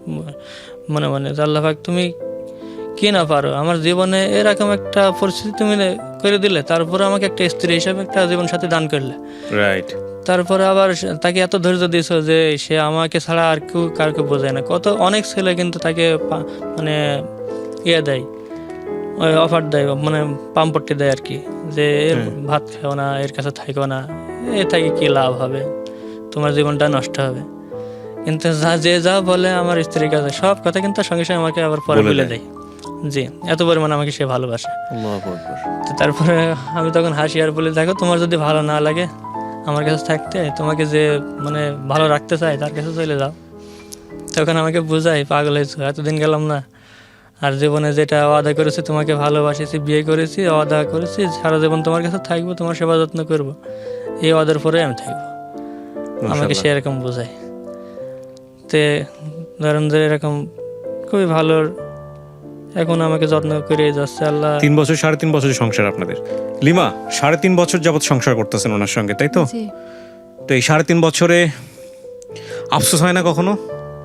মনে মনে, যে আল্লাহ পাক তুমি কি না পারো আমার জীবনে এরকম একটা পরিস্থিতি তুমি করে দিলে, তারপরে আমাকে একটা স্ত্রী হিসাবে একটা জীবন সাথী দান করলে, রাইট। তারপরে আবার তাকে এত ধৈর্য দিয়েছো যে সে আমাকে ছাড়া আর কেউ কাউকে বোঝায় না। কত অনেক ছেলে কিন্তু তাকে মানে ইয়ে দেয়, ওই অফার দেয়, মানে পাম্পট্টি দেয় আর কি, যে এর ভাত খাও না, এর কাছে থাকো না, এ থেকে কি লাভ হবে, তোমার জীবনটা নষ্ট হবে। কিন্তু যে যা বলে আমার স্ত্রীর কাছে সব কথা কিন্তু সঙ্গে সঙ্গে আমাকে আবার পরে বলে দেয়। জি, এত পরিমাণে আমাকে সে ভালোবাসে। তো তারপরে আমি তখন হাসি আর বলি, দেখো তোমার যদি ভালো না লাগে আমার কাছে থাকতে, তোমাকে যে মানে ভালো রাখতে চাই তার কাছে চলে যাও। তখন আমাকে বুঝাই, পাগল হয়েছো, এতদিন গেলাম না, আর জীবনে যেটা ওয়াদা করেছি, তোমাকে ভালোবাসেছি, বিয়ে করেছি, ওয়াদা করেছি সারা জীবন তোমার কাছে থাকবো, তোমার সেবা যত্ন করবো, এই ওয়াদার পরে আমি থাকবো। আমাকে সে এরকম বোঝায়। তে ধরেন যে এরকম খুবই ভালো, এখন আমাকে যত্ন করে যাচ্ছে আল্লাহ। 3 বছর 3.5 বছরের সংসার আপনাদের। লিমা 3.5 বছর যাবত সংসার করতেছেন ওনার সঙ্গে, তাই তো? জি। তো এই 3.5 বছরে আফসোস হয় না কখনো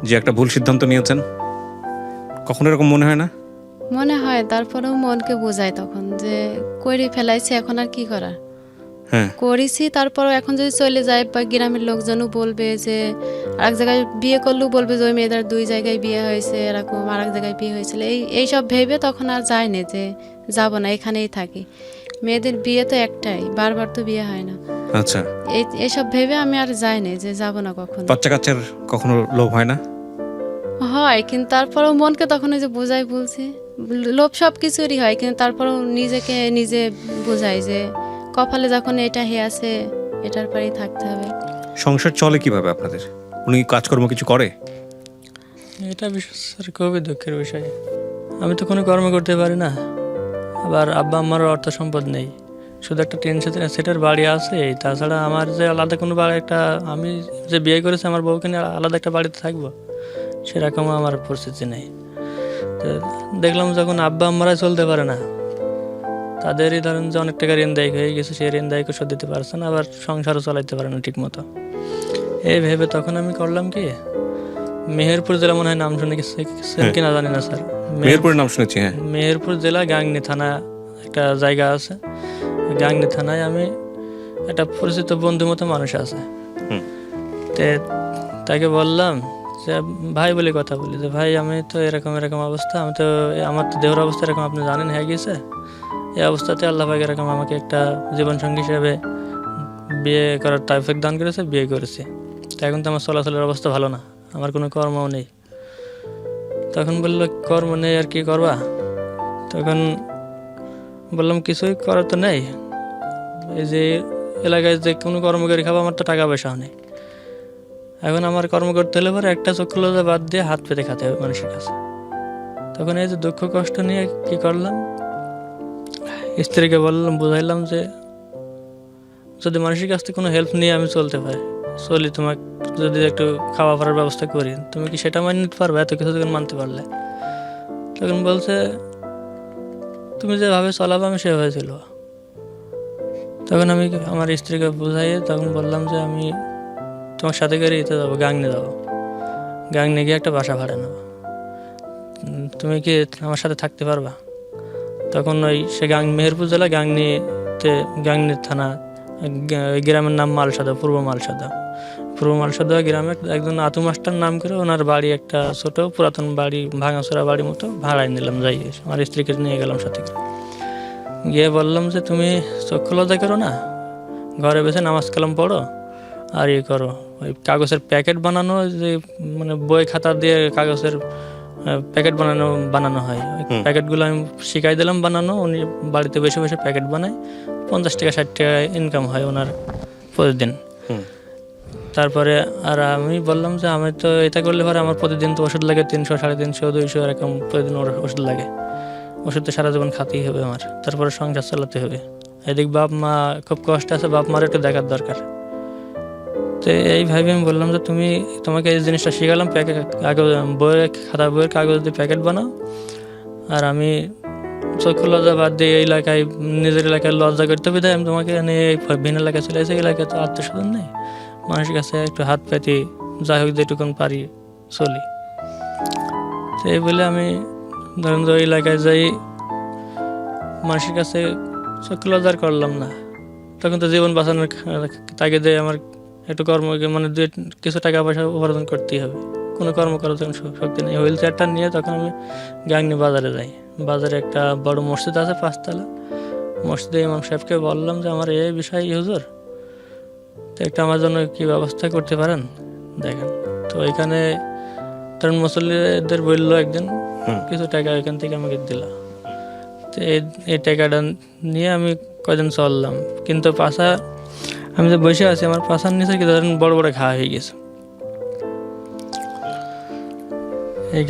যে একটা ভুল সিদ্ধান্ত নিয়েছেন? কখনো এরকম মনে হয় না? মনে হয়, তারপরেও মনকে বোঝায় তখন যে করে ফেলাইছে, এখন আর কি করার। হ্যাঁ, করেছি, তারপরও এখন যদি চলে যায় বা গ্রামের লোকজনও বলবে যে আরেক জায়গায় বিয়ে করলেও বলবে যে ওই মেয়েদের 2 জায়গায় বিয়ে হয়েছে, এরকম আরেক জায়গায় বিয়ে হয়েছিল, এইসব ভেবে তখন আর যায় না, যে যাব না, এখানেই থাকি। মেয়েদের বিয়ে তো একটাই, বারবার তো বিয়ে হয় না। আচ্ছা। এইসব ভেবে আমি আর যাই না, যে যাব না কখনো। বাচ্চা কাচ্চার কখনো লোভ হয় না? হয়, কিন্তু তারপরেও মনকে তখন ওই যে বোঝাই, বলছি লোভ সব কিছুরই হয়, কিন্তু তারপরেও নিজেকে নিজে বোঝাই যে কপালে যখন এটা হে আছে, এটার পরেই থাকতে হবে। সংসার চলে কিভাবে আপনাদের? উনি কাজকর্ম কিছু করে? এটা বিশেষ খুবই দুঃখের বিষয়, আমি তো কোনো কর্ম করতে পারি না। আবার আব্বা আমারও অর্থ সম্পদ নেই, শুধু একটা টিন সেটের বাড়ি আছে, তাছাড়া আমার যে আলাদা কোনো বাড়ি, একটা আমি যে বিয়ে করেছি আমার বউকে নিয়ে আলাদা একটা বাড়িতে থাকবো সেরকম আমার পরিস্থিতি নেই। তো দেখলাম যখন আব্বা আমারাই চলতে পারে না, তাদেরই ধরেন যে অনেক টাকা ঋণ দায়ী হয়ে গেছে, সেই ঋণ দায়ী শোধ দিতে পারছে না, আবার সংসারও চালাইতে পারে না ঠিক মতো। এই ভেবে তখন আমি করলাম কি, মেহেরপুর জেলা মনে হয় নাম শুনে গেছেন কিনা জানি না স্যার। মেহেরপুরের নাম শুনেছি, হ্যাঁ। মেহেরপুর জেলা গাংনী থানা একটা জায়গা আছে, গাংনী থানায় আমি একটা পরিচিত বন্ধু মতো মানুষ আছে, তে তাকে বললাম যে ভাই বলে কথা বলি, যে ভাই আমি তো এরকম এরকম অবস্থা, আমি তো আমার তো দেহের অবস্থা এরকম আপনি জানেন হয়ে গেছে, এই অবস্থাতে আল্লাহ পাক এরকম আমাকে একটা জীবনসঙ্গী হিসেবে বিয়ে করার তৌফিক দান করেছে, বিয়ে করেছি। তো এখন তো আমার চলাচলের অবস্থা ভালো না, আমার কোনো কর্মও নেই। তখন বললো কর্ম নেই আর কি করবা? তখন বললাম কিছুই করার তো নেই, এই যে এলাকায় যে কোনো কর্ম করে খাবো, আমার তো টাকা পয়সাও নেই, এখন আমার কর্ম করতে হলে পরে একটা চক্ষু লজ্জা বাদ দিয়ে হাত পেতে খেতে হবে মানুষের কাছে। তখন এই যে দুঃখ কষ্ট নিয়ে কি করলাম, স্ত্রীকে বললাম, বুঝাইলাম যে যদি মানুষের কাছ থেকে কোনো হেল্প নিয়ে আমি চলতে পারি, চলি, তোমাকে যদি একটু খাওয়া পড়ার ব্যবস্থা করি, তুমি কি সেটা মানিয়ে নিতে পারবে? এত কিছু যখন মানতে পারলে। তখন বলছে তুমি যেভাবে চলাবে আমি সেভাবে চলবো। তখন আমি আমার স্ত্রীকে বুঝাইয়ে তখন বললাম যে আমি তোমার সাথে করে ইতে যাবো, গাংনি যাবো, গাংনি গিয়ে একটা বাসা ভাড়া নেবো, তুমি কি আমার সাথে থাকতে পারবা? তখন ওই সে মেহেরপুর জেলা গাংনিতে, গাংনি থানা, ওই গ্রামের নাম মালসাদা, পূর্ব মালসাদা গ্রামে একজন আতু মাস্টার নাম করে ওনার বাড়ি, একটা ছোট পুরাতন বাড়ি, ভাঙাচোরা বাড়ির মতো ভাড়ায় নিলাম। যাই আমার স্ত্রীকে নিয়ে গেলাম সাথে করে, গিয়ে বললাম যে তুমি চক্ষু লজ্জা করো না, ঘরে বসে নামাজ কালাম পড়ো আর ইয়ে করো, ওই কাগজের প্যাকেট বানানো, যে মানে বই খাতা দিয়ে কাগজের প্যাকেট বানানো হয়, ওই প্যাকেটগুলো আমি শিখাই দিলাম বানানো। উনি বাড়িতে বসে বসে প্যাকেট বানায়, 50 টাকা 60 টাকা ইনকাম হয় ওনার প্রতিদিন। তারপরে আর আমি বললাম যে আমি তো এটা করলে পরে আমার প্রতিদিন তো ওষুধ লাগে 300, 350, 200 এরকম প্রতিদিন ওষুধ লাগে, ওষুধ তো সারা জীবন খাতেই হবে আমার, তারপরে সংসার চালাতে হবে। এদিক বাপ মা খুব কষ্ট আছে, বাপ মার একটু দেখার দরকার। তো এইভাবে আমি বললাম যে তোমাকে এই জিনিসটা শিখালাম, প্যাকেট কাগজ, বইয়ের খাতা, বইয়ের কাগজ দিয়ে প্যাকেট বানাও, আর আমি চক্ষু লজ্জা বাদ দিয়ে এই এলাকায়, নিজের এলাকায় লজ্জা করতে হবে, আমি তোমাকে নিয়ে এই ভিন্ন এলাকায় চলে এসে, এলাকায় তো আত্মস্বজন নেই, মানুষের কাছে একটু হাত পেতে যাই হোক যেটুকুন পারি চলি। তো এই বলে আমি ধরেন যে ওই এলাকায় যাই, মানুষের কাছে চক্ষু লজ্জার করলাম না। তখন তো জীবন বাঁচানোর তাগিদে আমার একটু কর্ম, মানে কিছু টাকা পয়সা উপার্জন করতেই হবে, কোনো কর্ম করার তখন শক্তি নেই। হুইল চেয়ারটা নিয়ে তখন আমি গাংনি বাজারে যাই। বাজারে একটা বড় মসজিদ আছে 5 তলা, মসজিদে ইমাম সাহেবকে বললাম যে আমার এই বিষয় হুজুর, তো একটা আমার জন্য কি ব্যবস্থা করতে পারেন দেখেন। তো এখানে তখন মুসল্লিদের বললো একদিন কিছু টাকা এখান থেকে আমাকে দিল। তো এই টাকাটা নিয়ে আমি কদিন চললাম, কিন্তু পাশা আমি যে বসে আছি আমার পাশার নিচে কি ধরেন বড় বড় ঘা হয়ে গেছে। এই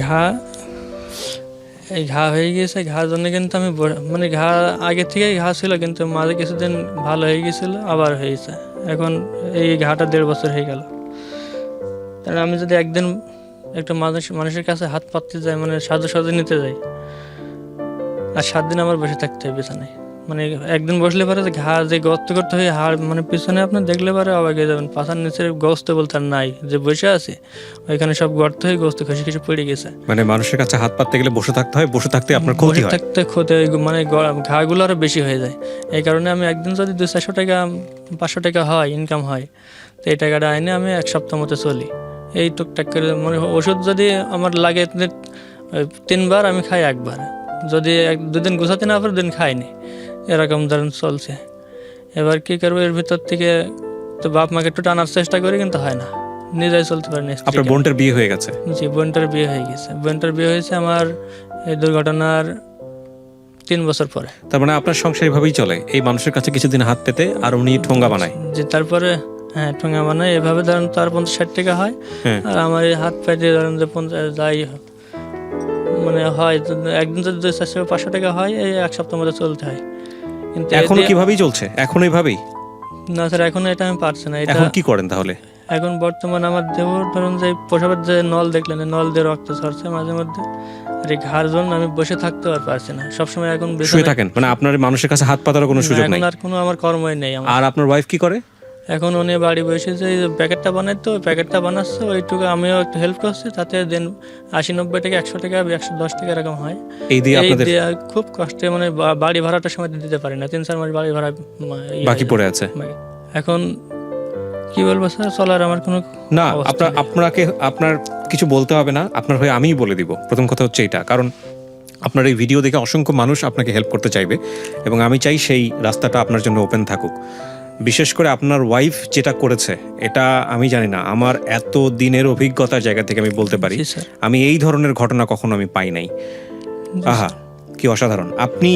ঘা হয়ে গেছে, ঘার জন্য কিন্তু আমি মানে ঘা আগে থেকেই ঘা ছিল, কিন্তু মাঝে কিছুদিন ভালো হয়ে গেছিল, আবার হয়েছে। এখন এই ঘাটা 1.5 বছর হয়ে গেল। তাহলে আমি যদি একদিন একটা মানুষের কাছে হাত পাততে যাই, মানে সাহায্য নিতে যাই, আর 7 দিন আমার বসে থাকতে হয় বিছানায়। মানে একদিন বসলে পারে যে ঘা যে গর্ত করতে হয় হাড়, মানে পিছনে আপনি দেখলে পারে অবাক হয়ে যাবেন, পাছার নিচের গোস্ত বলতে আর নাই, যে বসে আছে ওইখানে সব গর্ত হয়ে গোস্ত খসে পড়ে গেছে। মানে মানুষের কাছে হাত পাততে গেলে বসে থাকতে হয়, বসে থাকতে আপনার ক্ষতি হয়, থাকতে মানে ঘাগুলো আরো বেশি হয়ে যায়। এই কারণে আমি একদিন যদি 200-400 টাকা 500 টাকা হয় ইনকাম হয়, তো এই টাকাটা আইনে আমি 1 সপ্তাহ মতো চলি। এই টুকটাক করে মানে ওষুধ যদি আমার লাগে 3 বার, আমি খাই 1 বার, যদি 2 দিন গুছাতে না পারে 2 দিন খাইনি, এরকম ধরেন চলছে। এবার কি করবো, এর ভিতর থেকে তো বাপ মাকে একটু টানার চেষ্টা করি, কিন্তু হয় না, নিজেই চলতে পারিনি। আপনার বোনটার বিয়ে হয়ে গেছে? জি, বোনটার বিয়ে হয়ে গেছে। বোনটার বিয়ে হয়েছে আমার এই দুর্ঘটনার 3 বছর পরে। তার মানে আপনার সংসার এভাবেই চলে, এই মানুষের কাছে কিছুদিন হাত পেতে, আর উনি ঠোঙ্গা বানায়? যে তারপরে হ্যাঁ ঠোঙ্গা বানায়, এভাবে ধরেন তার 50-60 টাকা হয়, আর আমার এই হাত পেতে ধরেন যে 50 যাই মানে হয়, একদিন যদি 400-500 টাকা হয়, এই 1 সপ্তাহ মতো চলতে হয়। কিন্তু এখনো কিভাবেই চলছে? এখন এইভাবেই? না স্যার, এখন এটা আমি পারছি না। এখন কি করেন তাহলে? এখন বর্তমানে আমার দেহ ধরুন যে প্রসবের যে নল দেখলেন, নল দিয়ে রক্ত ঝরছে মাঝে মধ্যে, আর এই ঘাড় জন্য আমি বসে থাকতে আর পারছি না, সবসময় এখন শুয়ে থাকেন? মানে আপনার মানুষের কাছে হাত পাতার কোনো সুযোগ নেই? এখন আর কোনো আমার কর্মই নেই। আর আপনার ওয়াইফ কি করে? এখন উনি বাড়ি বসে যে প্যাকেটটা বানায়, তো প্যাকেটটা বানাচ্ছে, ওইটুকু আমিও একটু হেল্প করছি, তাতে দিন 80-90 টাকা, 100 টাকা, 110 টাকা এরকম হয়। এই দিয়ে আপনাদের খুব কষ্টে, মানে বাড়ি ভাড়াটা সময় দিতে পারি না, 3-4 মাস বাড়ি ভাড়া বাকি পড়ে আছে। এখন কি বলবো স্যার, চলার আমার কোনো না, আপনার কিছু বলতে হবে না, আপনার হয়ে আমিই বলে দিব। প্রথম কথা হচ্ছে এটা, কারণ আপনার এই ভিডিও দেখে অসংখ্য মানুষ আপনাকে হেল্প করতে চাইবে, এবং আমি চাই সেই রাস্তাটা আপনার জন্য ওপেন থাকুক। বিশেষ করে আপনার ওয়াইফ যেটা করেছে, এটা আমি জানি না, আমার এত দিনের অভিজ্ঞতার জায়গা থেকে আমি বলতে পারি, আমি এই ধরনের ঘটনা কখনো আমি পাই নাই। আহা, কি অসাধারণ! আপনি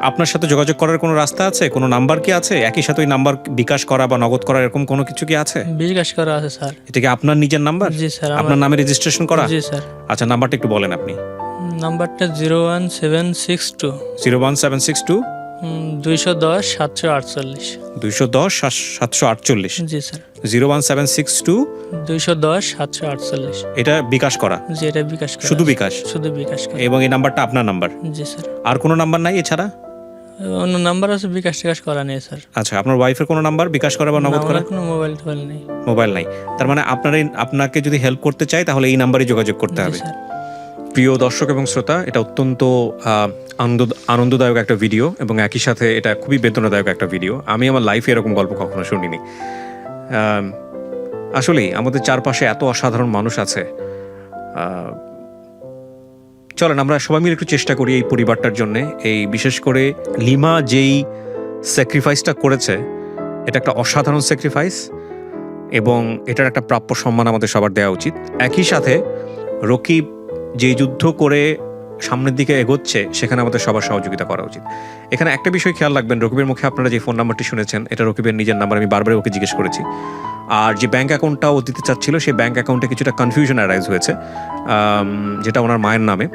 আপনার সাথে যোগাযোগ করার কোনো রাস্তা আছে, কোনো নাম্বার কি আছে? একই সাথে ওই নাম্বার বিকাশ করা বা নগদ করা এরকম কোনো কিছু কি আছে? বিকাশ করা আছে স্যার। এটা কি আপনার নিজের নাম্বার? জি স্যার। আপনার নামে রেজিস্ট্রেশন করা? জি স্যার। আচ্ছা, নাম্বারটা একটু বলেন আপনি। নাম্বারটা 01762 01762 210 748। 210 748। জি স্যার। 01762 210 748। এটা বিকাশ করা? জি, এটা বিকাশ করা। শুধু বিকাশ? শুধু বিকাশ করা। এবং এই নাম্বারটা আপনার নাম্বার? জি স্যার। আর কোনো নাম্বার নাই এছাড়া? অন্য নাম্বার আছে, বিকাশ টিকাশ করা নেই স্যার। আচ্ছা, আপনার ওয়াইফের কোনো নাম্বার বিকাশ করা বা নগদ করা? কোনো মোবাইল টোবাইল নেই। মোবাইল নাই, তার মানে আপনাকে যদি হেল্প করতে চাই তাহলে এই নাম্বারে যোগাযোগ করতে জি হবে। স্যার। প্রিয় দর্শক এবং শ্রোতা, এটা অত্যন্ত আনন্দদায়ক একটা ভিডিও এবং একই সাথে এটা খুবই বেদনাদায়ক একটা ভিডিও। আমি আমার লাইফে এরকম গল্প কখনো শুনিনি। আসলেই আমাদের চারপাশে এত অসাধারণ মানুষ আছে। চলেন আমরা সবাই মিলে একটু চেষ্টা করি এই পরিবারটার জন্য। এই বিশেষ করে লিমা যেই স্যাক্রিফাইসটা করেছে, এটা একটা অসাধারণ স্যাক্রিফাইস এবং এটার একটা প্রাপ্য সম্মান আমাদের সবার দেওয়া উচিত। একই সাথে রকিব যে যুদ্ধ করে সামনের দিকে এগোচ্ছে, সেখানে আমাদের সবার সহযোগিতা করা উচিত। এখানে একটা বিষয় খেয়াল রাখবেন, রকিবের মুখে আপনারা যে ফোন নাম্বারটি শুনেছেন, এটা রকিবের নিজের নাম্বার। আমি বারবার ওকে জিজ্ঞেস করেছি। আর যে ব্যাঙ্ক অ্যাকাউন্টটা ও দিতে চাচ্ছিল, সেই ব্যাঙ্ক অ্যাকাউন্টে কিছুটা কনফিউশন অ্যারাইজ হয়েছে, যেটা ওনার মায়ের নামে।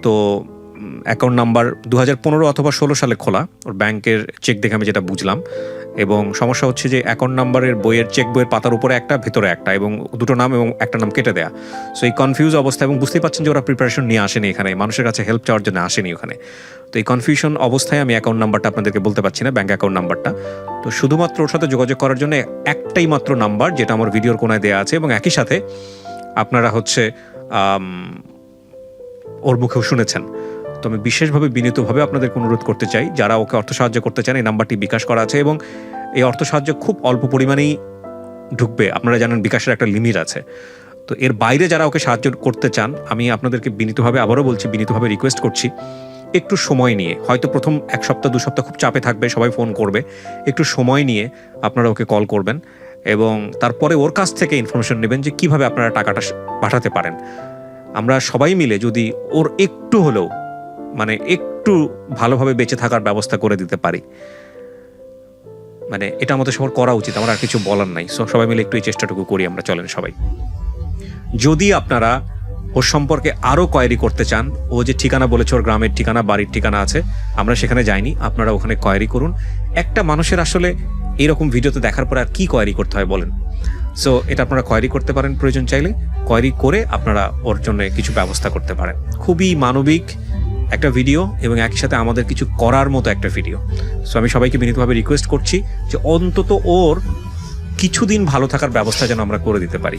তো অ্যাকাউন্ট নাম্বার 2015 অথবা 16 সালে খোলা, ওর ব্যাংকের চেক দেখে আমি যেটা বুঝলাম। এবং সমস্যা হচ্ছে যে অ্যাকাউন্ট নাম্বারের চেক বইয়ের পাতার উপরে একটা, ভেতরে একটা, এবং দুটো নাম এবং একটা নাম কেটে দেয়া। সো এই কনফিউজ অবস্থা, এবং বুঝতেই পারছেন যে ওরা প্রিপারেশন নিয়ে আসেনি এখানে, মানুষের কাছে হেল্প চাওয়ার জন্য আসেনি ওখানে। তো এই কনফিউশন অবস্থায় আমি অ্যাকাউন্ট নাম্বারটা আপনাদেরকে বলতে পারছি না, ব্যাঙ্ক অ্যাকাউন্ট নাম্বারটা। তো শুধুমাত্র ওর সাথে যোগাযোগ করার জন্য একটাই মাত্র নাম্বার, যেটা আমার ভিডিওর কোনায় দেওয়া আছে, এবং একই সাথে আপনারা হচ্ছে ওর মুখেও শুনেছেন। তো আমি বিশেষভাবে বিনীতভাবে আপনাদেরকে অনুরোধ করতে চাই, যারা ওকে অর্থ সাহায্য করতে চান, এই নাম্বারটি বিকাশ করা আছে এবং এই অর্থ সাহায্য খুব অল্প পরিমাণেই ঢুকবে। আপনারা জানেন বিকাশের একটা লিমিট আছে। তো এর বাইরে যারা ওকে সাহায্য করতে চান, আমি আপনাদেরকে বিনীতভাবে আবারও বলছি, বিনীতভাবে রিকোয়েস্ট করছি, একটু সময় নিয়ে, হয়তো প্রথম 1 সপ্তাহ 2 সপ্তাহ খুব চাপে থাকবে, সবাই ফোন করবে, একটু সময় নিয়ে আপনারা ওকে কল করবেন এবং তারপরে ওর কাছ থেকে ইনফরমেশন নেবেন যে কিভাবে আপনারা টাকাটা পাঠাতে পারেন। আমরা সবাই মিলে যদি ওর একটু হলেও, মানে একটু ভালোভাবে বেঁচে থাকার ব্যবস্থা করে দিতে পারি, মানে এটা আমাদের সবার করা উচিত। আমার আর কিছু বলার নাই। সবাই মিলে একটু এই চেষ্টাটুকু করি আমরা, চলেন সবাই। যদি আপনারা ওর সম্পর্কে আরও কোয়েরি করতে চান, ও যে ঠিকানা বলেছে, ওর গ্রামের ঠিকানা, বাড়ির ঠিকানা আছে, আমরা সেখানে যাইনি, আপনারা ওখানে কোয়েরি করুন। একটা মানুষের আসলে এইরকম ভিডিওতে দেখার পরে আর কি কোয়েরি করতে হয় বলেন? সো এটা আপনারা কোয়েরি করতে পারেন, প্রয়োজন চাইলে কোয়েরি করে আপনারা ওর জন্য কিছু ব্যবস্থা করতে পারেন। খুবই মানবিক একটা ভিডিও এবং একই সাথে আমাদের কিছু করার মতো একটা ভিডিও। সো আমি সবাইকে বিনীতভাবে রিকোয়েস্ট করছি যে অন্তত ওর কিছুদিন ভালো থাকার ব্যবস্থা যেন আমরা করে দিতে পারি।